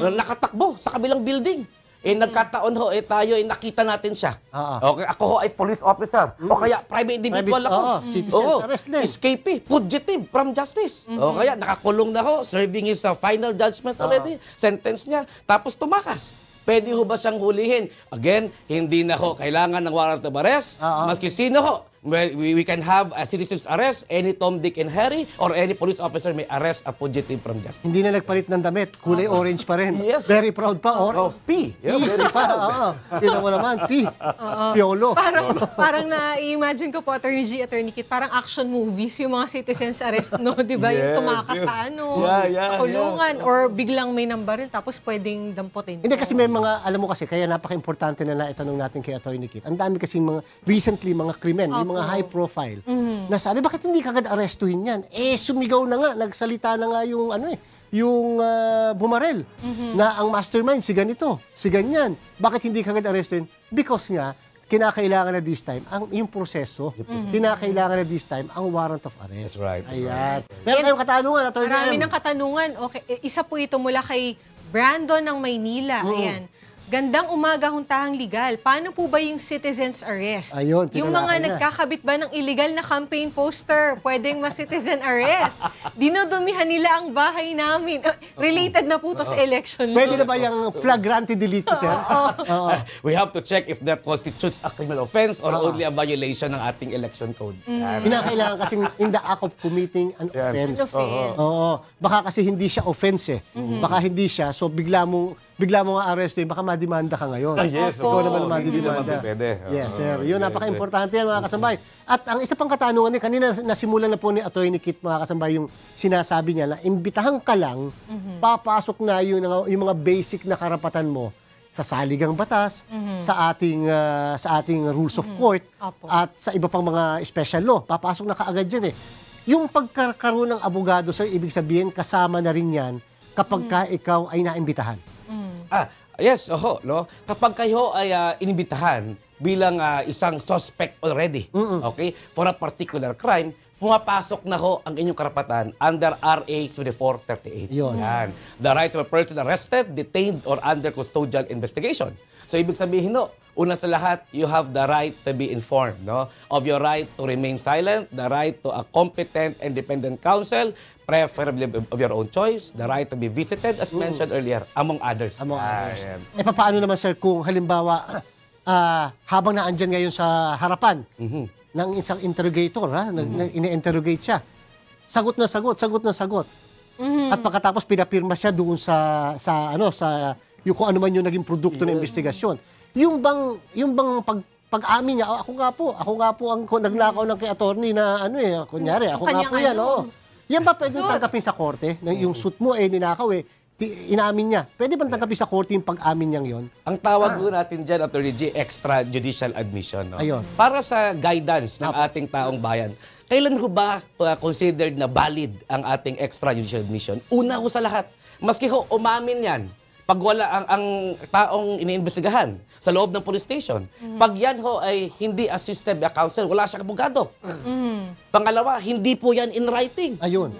Nakatakbo sa kabilang building. Nagkataon ho, tayo, nakita natin siya. Okay, ako ho ay police officer. O kaya private individual ako. Citizen's arrest din. Escapee, fugitive from justice. O kaya nakakulong na ho, serving his final judgment already, sentence niya, tapos tumakas. Pwede ho ba siyang hulihin? Again, hindi na ho kailangan ng warrant of arrest. Maski sino ho, we can have a citizen's arrest, any Tom, Dick, and Harry, or any police officer may arrest a fugitive from justice. Hindi na nagpalit ng damit, kulay orange pa rin. Yes. Very proud pa. P. Yeah, very proud. Kita mo naman, P. Piolo. Parang na-imagine ko po, Attorney G, Attorney Kit, parang action movies, yung mga citizen's arrest, no? Di ba? Yung tumakas sa sa kulungan, or biglang may nambaril, tapos pwedeng damputin. Hindi kasi may mga, alam mo kasi, kaya napaka-importante na naitanong natin kay Attorney Kit. Ang dami kasi recently, mga krimen, mga high profile, na sabi, bakit hindi kagad arestuhin yan? Sumigaw na nga, nagsalita na nga yung, bumarel, na ang mastermind, si ganito, si ganyan. Bakit hindi kagad arestuhin? Because nga, kinakailangan na this time, yung proseso, kinakailangan na this time, ang warrant of arrest. That's right. Ayan. Meron kayong katanungan, Attorney. Marami ng katanungan. Okay, isa po ito mula kay Brandon ng Maynila. Ayan. Gandang umaga, Huntahang Legal. Paano po ba yung citizen's arrest? Ayun, yung mga nagkakabit ba ng illegal na campaign poster, pwedeng ma-citizen arrest? Dinodumihan nila ang bahay namin. Related na po to sa election. Pwede na ba yung flagrante delito, sir? We have to check if that constitutes a criminal offense or only a violation ng ating election code. Kinakailangan kasing in the act of committing an offense. Oo. Baka kasi hindi siya offense eh. Baka hindi siya, so bigla mo nga arresto, baka madimanda ka ngayon. Yes, ikaw naman madidimanda. Yes, sir. Yun, napaka-importante yan, mga kasambay. At ang isa pang katanungan niya, kanina nasimulan na po ni Attorney Kit, mga kasambay, yung sinasabi niya na imbitahan ka lang, papasok na yung mga basic na karapatan mo sa saligang batas, sa ating rules of court, at sa iba pang mga special law. Papasok na kaagad dyan eh. Yung pagkakaroon ng abogado, sir, ibig sabihin, kasama na rin yan kapag ka ikaw ay naimbitahan. Yes, no? Kapag kayo ay inibitahan bilang isang suspect already, okay, for a particular crime, pumapasok na ho ang inyong karapatan under RA 7438. Yan. The rights of a person arrested, detained, or under custodial investigation. So, ibig sabihin, no, una sa lahat, you have the right to be informed, no, of your right to remain silent, the right to a competent, independent counsel, preferably of your own choice, the right to be visited, as mentioned earlier, among others. Paano naman, sir, kung halimbawa, habang naandyan ngayon sa harapan ng isang interrogator, ine-interrogate siya, sagot na sagot. At pagkatapos pinapirma siya doon sa yung kung ano man yung naging produkto ng investigasyon. Yung bang pag-amin niya, ako nga po ang nagnakaw ng kay attorney na kunyari, ako nga po yan, Yan ba pwedeng tanggapin sa korte? Yung suit mo ninakaw inamin niya. Pwede bang tanggapin sa korte yung pag-amin niyang yon? Ang tawag ko natin dyan, Attorney G, extrajudicial admission. No? Ayun. Para sa guidance ng ating taong bayan, kailan ho ba considered na valid ang ating extrajudicial admission? Una ho sa lahat, maski ho umamin yan, pag wala ang taong iniimbestigahan sa loob ng police station, pag yan ho ay hindi assisted by counsel, wala siyang abogado. Pangalawa, hindi po yan in writing. Ayun.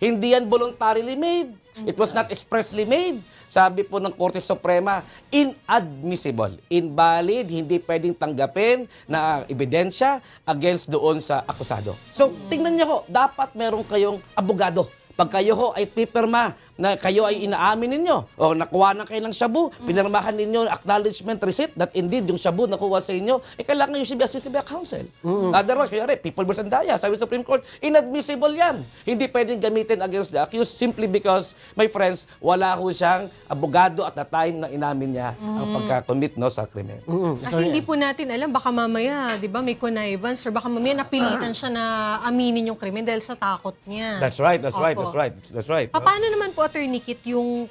Hindi yan voluntarily made. It was not expressly made. Sabi po ng Korte Suprema, inadmissible, invalid, hindi pwedeng tanggapin na ebidensya against doon sa akusado. So, tingnan niyo ho, dapat meron kayong abogado. Pag kayo ho ay pipirma na kayo ay inaamin ninyo o nakuha na kayo ng shabu, pinirmahan ninyo acknowledgement receipt that indeed yung shabu nakuha sa inyo, kailangan yung assisted by counsel. Otherwise, kaya people versus Daya, sabi sa Supreme Court, inadmissible yan. Hindi pwedeng gamitin against the accused simply because, my friends, wala ho siyang abogado at the time na inamin niya ang pagka-commit sa krimen. Kasi hindi po natin alam, baka mamaya, di ba, may connivance or baka mamaya napilitan siya na aminin yung krimen dahil sa takot niya. That's right. Paano naman po, Attorney Kit, yung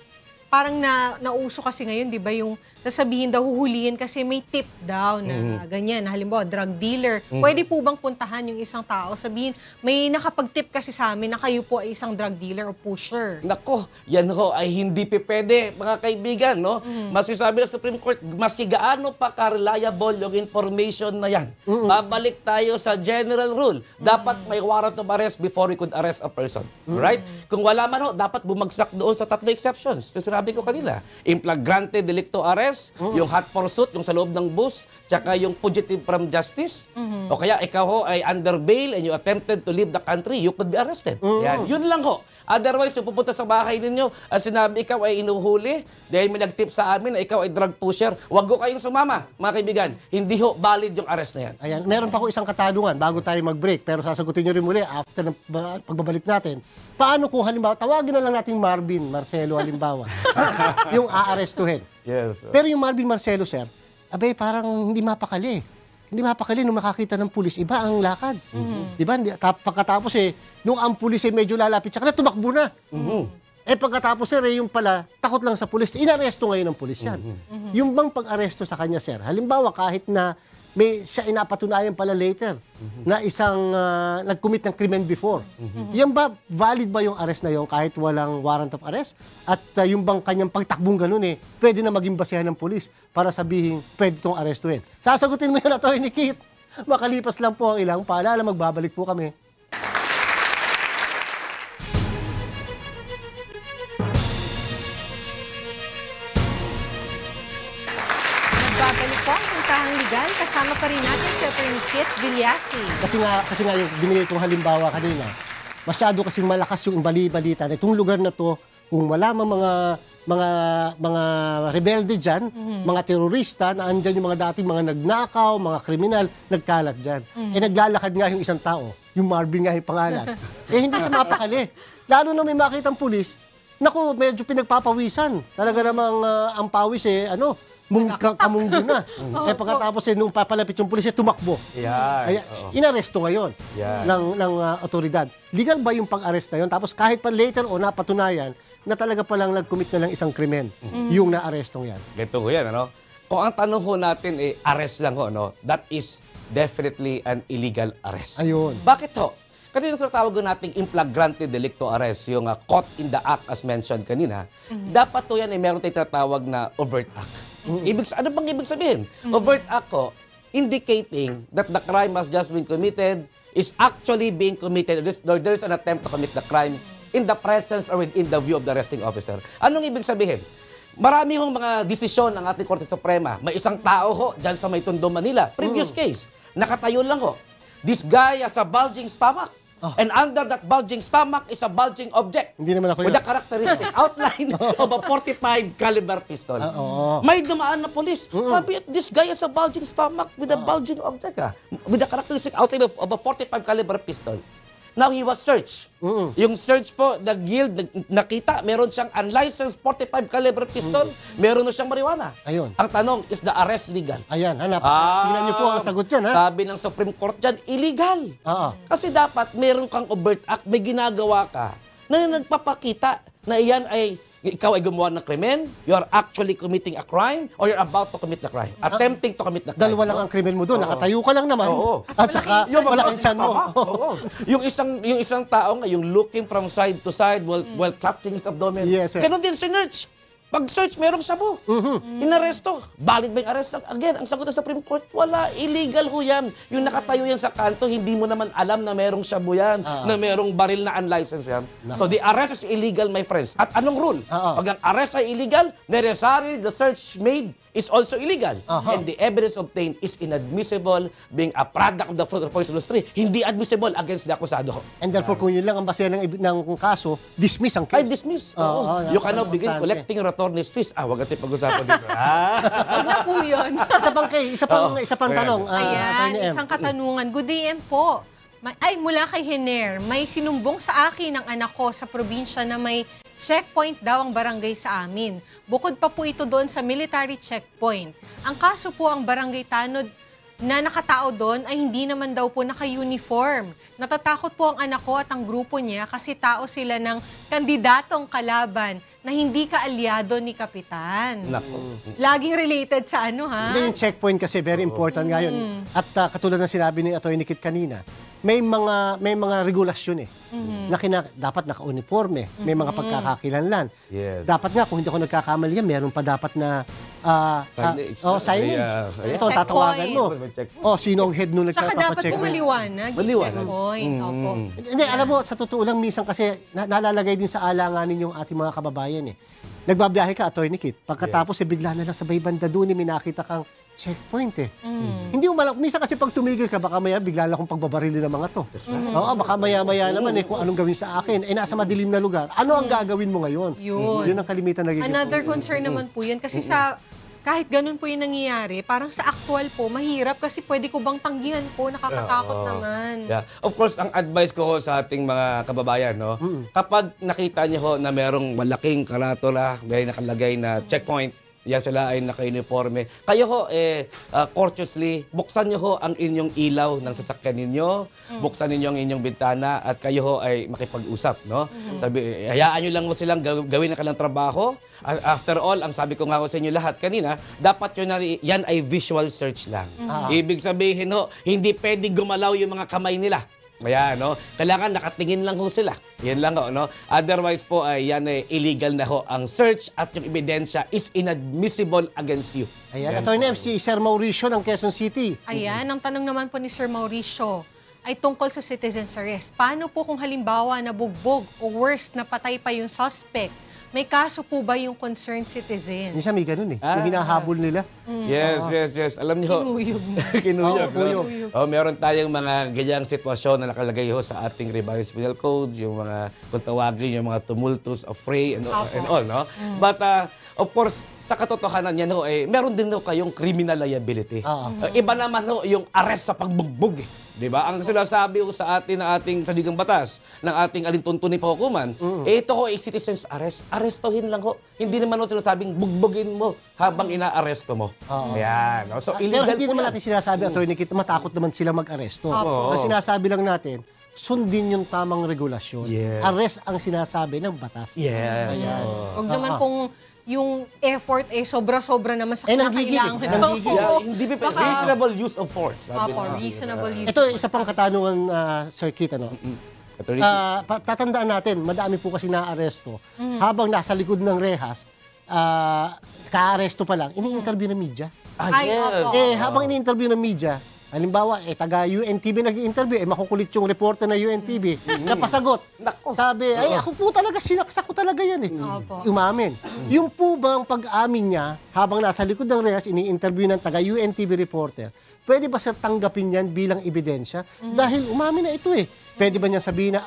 parang nauso kasi ngayon, di ba, yung sasabihin daw, huhulihin kasi may tip daw na ganyan. Halimbawa, drug dealer. Pwede po bang puntahan yung isang tao? Sabihin, may nakapag-tip kasi sa amin na kayo po ay isang drug dealer o pusher. Nako, yan ho ay hindi pwede, mga kaibigan, no? Masasabi ng Supreme Court, maski gaano pa ka-reliable yung information na yan. Babalik tayo sa general rule. Dapat may warrant of arrest before we could arrest a person. Right? Kung wala man ho, dapat bumagsak doon sa 3 exceptions. Sinabi ko kanila, inflagrante delicto arrest, yung hot pursuit, yung sa loob ng bus, tsaka yung fugitive from justice. O kaya ikaw ho ay under bail and you attempted to leave the country, you could be arrested. Yan. Yun lang ho. Otherwise, yung pupunta sa bahay ninyo, at sinabi ikaw ay inuhuli dahil may nag-tip sa amin na ikaw ay drug pusher, wag ho kayong sumama, mga kaibigan. Hindi ho valid yung arrest na yan. Ayan, meron pa ko isang katanungan bago tayo mag-break, pero sasagutin nyo rin muli after ng pagbabalik natin. Paano kung halimbawa, tawagin na lang natin Marvin Marcelo halimbawa, yung aarestuhin. Yes. Pero yung Marvin Marcelo, sir, abay parang hindi mapakali. Hindi mapakali nung makakita ng pulis, iba ang lakad. Di ba? Pagkatapos nung ang pulis medyo lalapit sa kanila, tumakbo na. Pagkatapos, sir, yung pala, takot lang sa pulis. Inaresto ngayon ng pulis yan. Yung bang pag-aresto sa kanya, sir, halimbawa kahit na siya inapatunayan pala later na isang nag-commit ng krimen before. Yan ba, valid ba yung arrest na yon kahit walang warrant of arrest? At yung bang kanyang pagtakbong ganun pwede na maging basehan ng pulis para sabihin, pwede itong arrestuhin. Sasagutin mo yun, Atty. Kit. Makalipas lang po ang ilang paalala, magbabalik po kami. Babalik po ang Puntahang Legal. Kasama pa rin natin si Atty. Kit Villasi. Kasi nga yung binigay kong halimbawa kanina, masyado kasing malakas yung bali-balita na itong lugar na to, kung wala mga rebelde dyan, mga terorista, na andyan yung mga dating mga nagnakaw, mga kriminal, nagkalat dyan. Naglalakad nga yung isang tao, yung Marvin nga yung pangalan. Hindi siya mapakali. Lalo na may makitang pulis, naku, medyo pinagpapawisan. Talaga namang ang pawis kamunggo na. Pagkatapos nung papalapit yung pulis, tumakbo. Kaya inaresto ngayon ng otoridad. Legal ba yung pag-arrest na yun? Tapos kahit pa later o napatunayan na talaga palang nag-commit na lang isang krimen, yung na-arrestong yan. Ganito ho yan, ano? Kung ang tanong ho natin arrest lang ho, no? That is definitely an illegal arrest. Ayun. Bakit ho? Kasi yung tawag nating inflagrante delicto arrest, yung caught in the act as mentioned kanina, dapat to yan meron tayong tatawag na overt act. Ano bang ibig sabihin? Overt act ko, indicating that the crime has just been committed, is actually being committed, or there's an attempt to commit the crime in the presence or within the view of the arresting officer. Anong ibig sabihin? Marami hong mga desisyon ng ating Korte Suprema. May isang tao ho, dyan sa may Tondo, Manila. Previous case, nakatayo lang ho. This guy has a bulging stomach. And under that bulging stomach is a bulging object. Hindi naman ako with a characteristic outline of a 45 caliber pistol. May dumaan na polis. Sabi, this guy has a bulging stomach with a bulging object. With a characteristic outline of a 45 caliber pistol. Now, he was searched. Yung search po, the guild, nakita, meron siyang unlicensed 45 caliber pistol, meron na siyang marijuana. Ayun. Ang tanong, is the arrest legal? Ayan, hanap. Tingnan niyo po ang sagot dyan, ha? Sabi ng Supreme Court dyan, illegal. Kasi dapat, meron kang overt act, may ginagawa ka, na nagpapakita na iyan ay ikaw ay gumawa ng krimen, you are actually committing a crime, or you're about to commit the crime. Attempting to commit the crime. Dalawa lang ang krimen mo doon. Nakatayo ka lang naman. At saka, malaking tiyan mo. Yung isang tao nga, yung looking from side to side while clutching his abdomen. Yes, sir. Ganun din sinerch. Pag-search, merong sabu. Inaresto. Valid ba yung arrest? Again, ang sagot ng Supreme Court, wala. Illegal ho yan. Yung nakatayo yan sa kanto, hindi mo naman alam na merong sabu yan, na merong baril na unlicensed yan. So the arrest is illegal, my friends. At anong rule? Pag ang arrest ay illegal, necessarily the search made is also illegal. And the evidence obtained is inadmissible, being a product of the fruit of poisonous tree. Hindi admissible against the acusado. And therefore, kung yun lang ang basehan ng kaso, dismiss ang case. Ay, dismiss. You cannot begin collecting returnees fees. Wag natin pag-usapan dito. Wag na po yun. Isa pang tanong. Ayan, isang katanungan. Good day, po. Mula kay Hiner, may sinumbong sa akin ng anak ko sa probinsya na may checkpoint daw ang barangay sa amin. Bukod pa po ito doon sa military checkpoint. Ang kaso po ang barangay tanod na nakatao doon ay hindi naman daw po naka-uniform. Natatakot po ang anak ko at ang grupo niya kasi tao sila ng kandidatong kalaban na hindi kaalyado ni Kapitan. Nako. Laging related sa ano, ha? Hindi, yung checkpoint kasi very important ngayon. At katulad ng sinabi ni Atty. Kit kanina, may mga regulasyon na dapat naka-uniforme, may mga pagkakakilanlan. Yes. Dapat nga, kung hindi ako nagkakamali, meron pa dapat na Signage. signage. Yeah. Ito, tatawagan mo. Checkpoint. Sino ang head nung Saka dapat po nagpapacheck? maliwanag yung Maliwanag. checkpoint. Opo. Hindi, alam mo, sa totoo lang, minsan kasi nalalagay din sa alanganin yung ating mga kababayan Nagbabiyahe ka, Atty. Kit. Pagkatapos, bigla na lang sabay banda doon, may nakita kang checkpoint Hindi mo minsan kasi pag tumigil ka, baka maya bigla lang akong pagbabarili ng mga to. Oo, baka maya-maya naman kung anong gawin sa akin. Nasa madilim na lugar. Ano ang gagawin mo ngayon? Yun. Yun ang kalimitan nagiging. Another concern naman po yun kasi kahit ganun po yung nangyayari, parang sa actual po, mahirap kasi pwede ko bang tanggihan po, nakakatakot naman. Yeah. Of course, ang advice ko sa ating mga kababayan, kapag nakita niyo ho na merong malaking karatula, may nakalagay na checkpoint, yan sila ay naka-uniforme. Kayo ho, courteously, buksan niyo ho ang inyong ilaw ng sasakyan ninyo, buksan ninyo ang inyong bintana, at kayo ho ay makipag-usap, no? Sabi, hayaan niyo lang mo silang gawin ang kanilang trabaho. After all, ang sabi ko nga ho sa inyo lahat kanina, dapat yan ay visual search lang. Ibig sabihin ho, hindi pwede gumalaw yung mga kamay nila. Ayan, no? Kailangan nakatingin lang ho sila. Yan lang ho, no? Otherwise po, yan ay illegal na ho ang search at yung ebidensya is inadmissible against you. Ayan, Atty. Si Sir Mauricio ng Quezon City. Ayan, ang tanong naman po ni Sir Mauricio ay tungkol sa citizen's arrest. Paano po kung halimbawa nabugbog o worse, napatay pa yung suspect? May kaso po ba yung concerned citizen? Minsan may ganun yung hinahabol nila. Yes. Alam niyo, Kinuyog na. kinuyog. Kuyog. Meron tayong mga ganyang sitwasyon na nakalagay ho sa ating revised penal code, yung mga, kung tawagin, yung mga tumultus, affray, and all, no? But, of course, sa katotohanan yan ho, meron din ho kayong criminal liability. Iba naman ho yung arrest sa pagbugbog. Di ba? Ang sinasabi ho sa atin ng ating saligang batas, ng ating alintuntunin pahukuman, ito ho ay citizen's arrest. Arestohin lang ho. Hindi naman ho sinasabing bugbugin mo habang inaaresto mo. Ayan. No? So, Pero illegal hindi po naman yan. natin sinasabi, Atty. Kit, matakot naman sila mag-aresto. Ang sinasabi lang natin, sundin yung tamang regulasyon. Yes. Arrest ang sinasabi ng batas. Yes. Ayan. Huwag naman pong yung effort sobra-sobra naman sa nanggigil. kinakailangan. Nanggigil. Yeah, hindi pa Baka- reasonable use of force. Sabi Opo, nila. reasonable use. Ito, isa pang katanungan, Sir Kit, Attorney, tatandaan natin, madami po kasi na-aresto. Habang nasa likod ng rehas, ka-aresto pa lang, ini-interview ng media. Ay, yes. opo. Habang ini-interview ng media, halimbawa, taga UNTV nag-i-interview, makukulit yung reporter na UNTV, napasagot. Nako. Sabi, ako po talaga, sinaksak ko talaga yan Opo. Umamin. Yung po bang pag-amin niya, habang nasa likod ng rehas, ini-interview ng taga UNTV reporter, pwede ba sir tanggapin yan bilang ebidensya? Dahil umamin na ito Pwede ba niya sabihin na,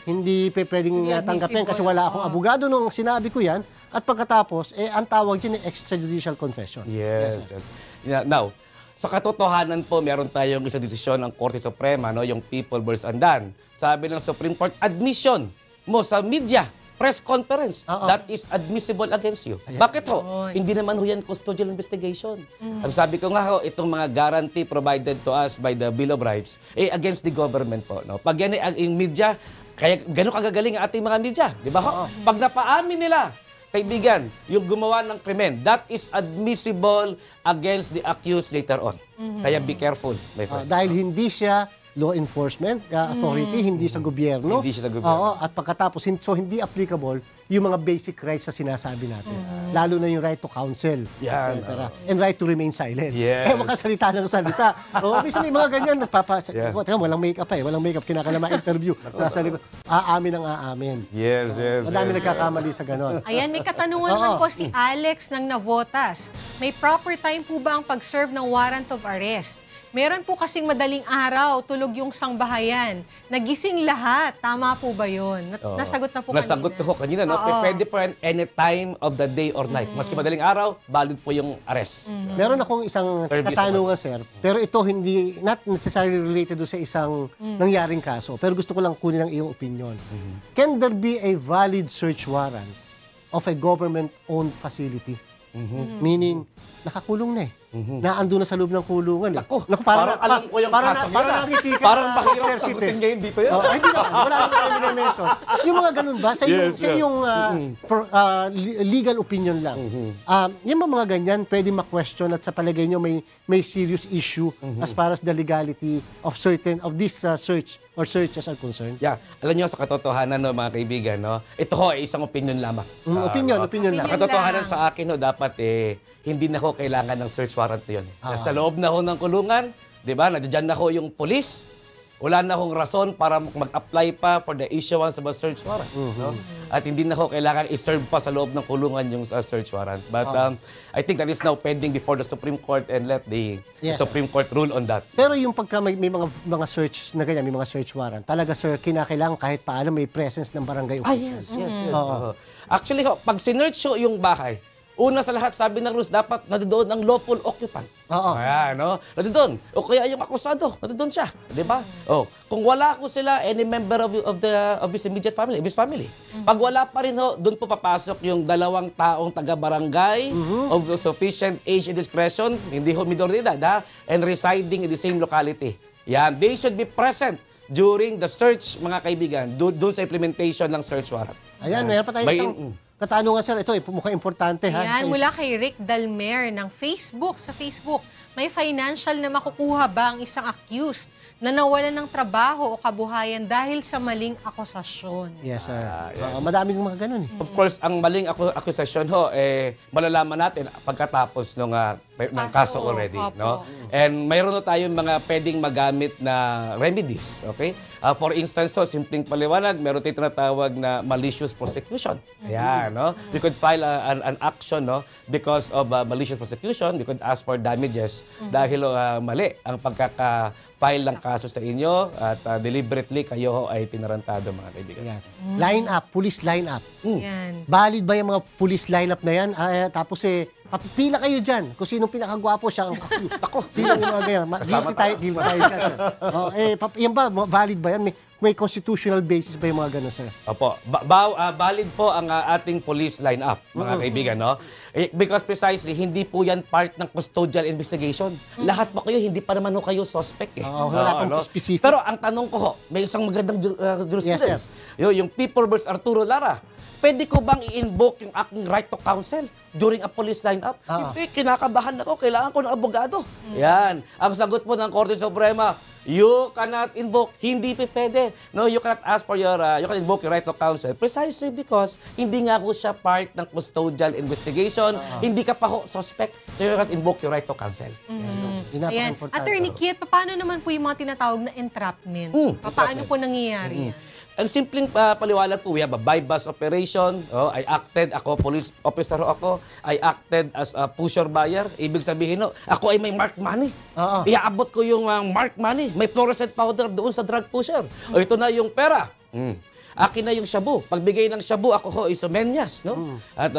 hindi pwedeng Hindi tanggapin kasi admissible. wala akong abogado nung sinabi ko yan, at pagkatapos, ang tawag dyan extrajudicial confession. Yes. sir. Yeah, now, sa katotohanan po, meron tayong isang desisyon ng Korte Suprema, no, yung People vs. Andan. Sabi ng Supreme Court, admission mo sa media, press conference, that is admissible against you. Bakit ho? Hindi naman ho yan custodial investigation. Ang sabi ko nga ho, itong mga guarantee provided to us by the Bill of Rights, against the government po. No? Pag yan yung media, kaya gano'n kagagaling ang ating mga media. Di ba ho? Pag napaamin nila, kaibigan, yung gumawa ng krimen, that is admissible against the accused later on. Kaya be careful, my friend. Dahil hindi siya law enforcement authority, hindi sa gobyerno. Hindi siya sa gobyerno. At pagkatapos, so hindi applicable yung mga basic rights na sinasabi natin. Lalo na yung right to counsel, Yan, etc. And right to remain silent. Yes. Makasalita ng salita. Minsan may mga ganyan, teka, walang make-up walang make-up, kinakailangan ma-interview. Nasa likod, aamin ang aamin. Yes. Madami nagkakamali sa ganon. Ayan, may katanungan naman po si Alex ng Navotas. May proper time po ba ang pag-serve ng warrant of arrest? Meron po kasing madaling araw, tulog yung sangbahayan. Nagising lahat. Tama po ba yun? Nasagot na po kanina. Nasagot ko kanina, no? Pwede po yan any time of the day or night. Maski madaling araw, valid po yung arrest. Meron akong isang Service katanungan, sir. Pero ito hindi, not necessarily related do sa isang nangyaring kaso. Pero gusto ko lang kunin ang iyong opinion. Can there be a valid search warrant of a government-owned facility? Meaning, nakakulong na eh. Naando na sa loob ng kulungan eh. Naku, parang alam ko yung kaso nila. Parang nakikita Parang mahirap sagutin ngayon dito yan. Hindi naman. Wala naman tayo minamention. Yung mga ganun ba? Sa iyong legal opinion lang. Yung mga ganyan, pwede ma-question at sa palagay nyo may serious issue as far as the legality of this search or searches are concerned? Yeah. Alam nyo, sa katotohanan, no, mga kaibigan, no, ito ho ay isang opinion lamang. Opinion lang. Sa katotohanan sa akin, no, dapat hindi na ho kailangan ng search warrant yun. Sa loob na ho ng kulungan, di ba, nandiyan na ho yung police, wala na hong rason para mag-apply pa for the issuance of a search warrant. No? At hindi na ho kailangan i-serve pa sa loob ng kulungan yung search warrant. But I think that is now pending before the Supreme Court and let the Supreme Court rule on that. Pero yung pagka may mga search na ganyan, may mga search warrant, talaga sir, kinakailangan kahit paano may presence ng barangay officials. Yes. Actually ho, pag sinerch ho yung bahay, una sa lahat, sabi ng rules, dapat nandoon ang lawful occupant. Ayan, no? Nandoon. O kaya yung akusado, nandoon siya. Di ba? Kung wala ko sila, any member of his immediate family, of his family. Pag wala pa rin ho, doon po papasok yung dalawang taong taga-barangay of sufficient age and discretion, hindi ho minoridad, and residing in the same locality. Yan. They should be present during the search, mga kaibigan, doon sa implementation ng search warrant. Ayan, mayroon pa tayo isang katanungan sir. Ito, mukhang importante. Ayan, mula kay Rick Dalmer ng Facebook. Sa Facebook, may financial na makukuha ba ang isang accused na nawalan ng trabaho o kabuhayan dahil sa maling akusasyon? Yes, sir. Madaming mga ganun. Of course, ang maling akusasyon ho, malalaman natin pagkatapos ng kaso already. No? And mayroon na tayong mga pwedeng magamit na remedies. Okay? For instance, simpleng paliwanag, meron tayong tinatawag na malicious prosecution. Ayan, no? You could file an action, no? Because of malicious prosecution. You could ask for damages dahil mali ang pagkaka-file ng kaso sa inyo at deliberately kayo ay tinarantado, mga kaibigan. Ayan. Line up, police line up. Yan. Valid ba yung mga police line up na yan? Tapos papipila kayo dyan kung sinong pinakagwapo siya ang accused. Ako, sino yung mga ganyan? Guilty tayo dyan. Yan ba? Valid ba yan? May constitutional basis ba yung mga gano'n, sir? Opo. Valid po ang ating police line-up, mga kaibigan, no? Because precisely, hindi po yan part ng custodial investigation. Lahat po kayo, hindi pa naman kayo suspect eh. Wala pang specific. Pero ang tanong ko ho, may isang magandang jurisprudence. Yes, yung People vs. Arturo Lara. Pwede ko bang i-invoke yung aking right to counsel during a police line-up? Hindi, kinakabahan ako. Kailangan ko ng abogado. Yan. Ang sagot po ng Korte Suprema, you cannot invoke. Hindi pwede. No, you cannot ask for your, you can invoke your right to counsel precisely because hindi nga ho siya part ng custodial investigation. Hindi ka pa ho suspect. So you cannot invoke your right to counsel. Ayan. Attorney Kit, paano naman po yung mga tinatawag na entrapment? Paano po nangyayari yan? Ang simpleng paliwanag po, we have a buy-bus operation. I acted, ako, police officer ako. I acted as a pusher buyer. Ibig sabihin, ako ay may marked money. Iaabot ko yung marked money. May fluorescent powder doon sa drug pusher. Ito na yung pera. Akin na yung shabu. Pagbigay ng shabu, ako ho, isomenyas. No? At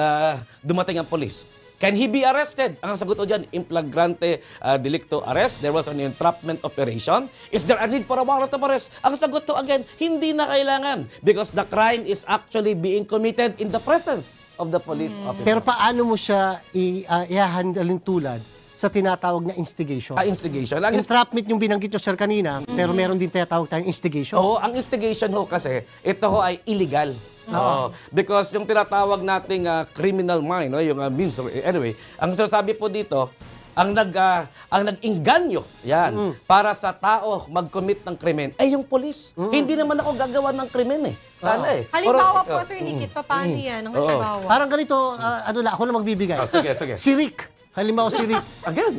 dumating ang police. Can he be arrested? Ang sagot ko dyan, in flagrante delicto arrest. There was an entrapment operation. Is there a need for a warrant of arrest? Ang sagot ko again, hindi na kailangan. Because the crime is actually being committed in the presence of the police officer. Pero paano mo siya i-handlein tulad sa tinatawag na instigation? Instigation. Entrapment yung binanggit nyo, sir, kanina, pero meron din tinatawag tayong instigation. Oo, ang instigation ho kasi, ito ho ay illegal. Because yung tinatawag nating criminal mind, yung means, anyway, ang sinasabi po dito, ang nag-inganyo yan para sa tao mag-commit ng krimen ay yung police. Hindi naman ako gagawa ng krimen eh. Sana eh. Halimbawa po, Attorney Kit, paano yan? Ang halimbawa? Parang ganito, ako na magbibigay. Sige. Si Rick. Halimbawa si Rick. Again.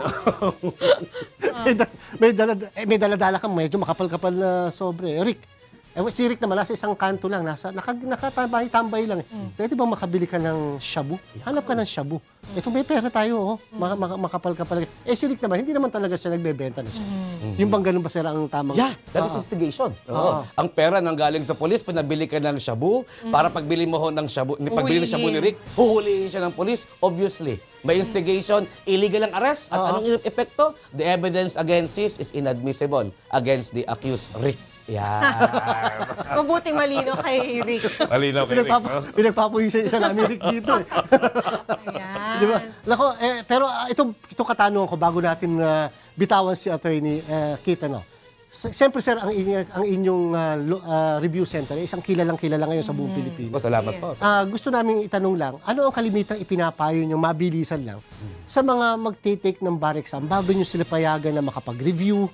may daladala ka, medyo makapal-kapal na sobre. Rick, si Rick naman, nasa isang kanto lang, nakatambay-tambay lang. Pwede bang makabili ka ng shabu? Hanap ka ng shabu. Ito may pera tayo, makapal-kapal. Si Rick naman, hindi naman talaga siya nagbebenta na siya. Yung bang ganun ba sila ang tamang? Yeah, that is instigation. Ang pera nang galing sa polis, pinabili ka ng shabu, para pagbili mo ho ng shabu, pagbili ng shabu ni Rick, huhulihin siya ng polis, obviously. May instigation, illegal ang arrest, at anong epekto? The evidence against this is inadmissible against the accused Rick. Mabuting malino kay Rick. Malino kay Rick, Pinagpapuyin isa namin Rick dito. Ayan. Di ba? Nako, pero itong katanungan ko bago natin bitawan si Attorney Kit, ano. Siyempre sir, ang inyong review center ay isang kilala ngayon sa buong Pilipinas. Salamat po. Gusto namin itanong lang, ano ang kalimitang ipinapayo nyo, mabilisan lang, sa mga magtitake ng bar exam bago nyo sila payagan na makapag-review?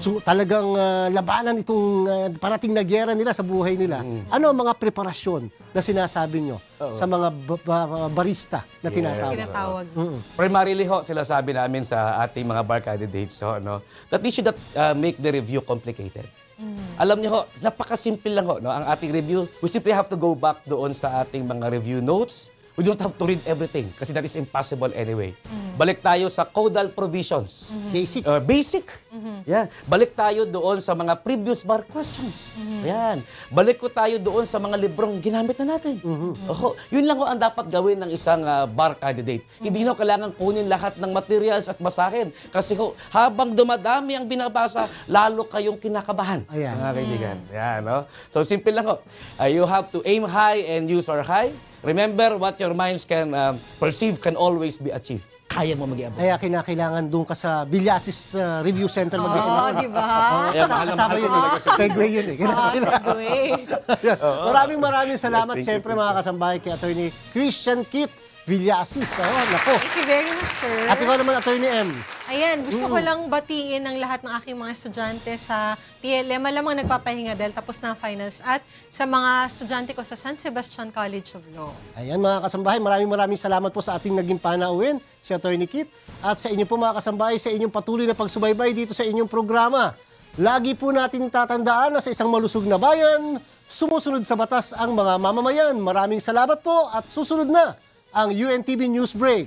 So talagang labanan itong parating na giyera nila sa buhay nila. Ano ang mga preparasyon na sinasabi nyo sa mga barista na tinatawag? Primarily ho, sila sabi namin sa ating mga bar candidates no, that they should not make the review complicated. Alam niyo ho, napakasimple lang ho, no, ang ating review. We simply have to go back doon sa ating mga review notes. We don't have to read everything kasi that is impossible anyway. Balik tayo sa caudal provisions. Basic. Basic. Yeah. Balik tayo doon sa mga previous bar questions. Ayan. Balik ko tayo doon sa mga librong ginamit na natin. Yun lang ho ang dapat gawin ng isang bar candidate. Hindi na kailangan kunin lahat ng materials at basahin. Kasi ho, habang dumadami ang binabasa, lalo kayong kinakabahan. Ayan. Mga kaibigan. Ayan, no? So simple lang ho. You have to aim high and use our high. Remember, what your minds can perceive can always be achieved. Kaya mo mag-iabot. Kaya kinakailangan doon ka sa Villasis Review Center di ba? Kasama yun. Segue yun eh. Segue. Maraming salamat siyempre mga kasambahay kay Attorney Christian Kit Villasis. Nako. Thank you very much, sir. At ikaw naman, Attorney M. Ayan, gusto ko lang batiin ang lahat ng aking mga estudyante sa PLM. Malamang nagpapahinga dahil tapos na ang finals. At sa mga estudyante ko sa San Sebastian College of Law. Ayan mga kasambahay, maraming salamat po sa ating naging panauhin, si Attorney Kit. At sa inyo po mga kasambahay, sa inyong patuloy na pagsubaybay dito sa inyong programa. Lagi po natin tatandaan na sa isang malusog na bayan, sumusunod sa batas ang mga mamamayan. Maraming salamat po at susunod na ang UNTV News Break.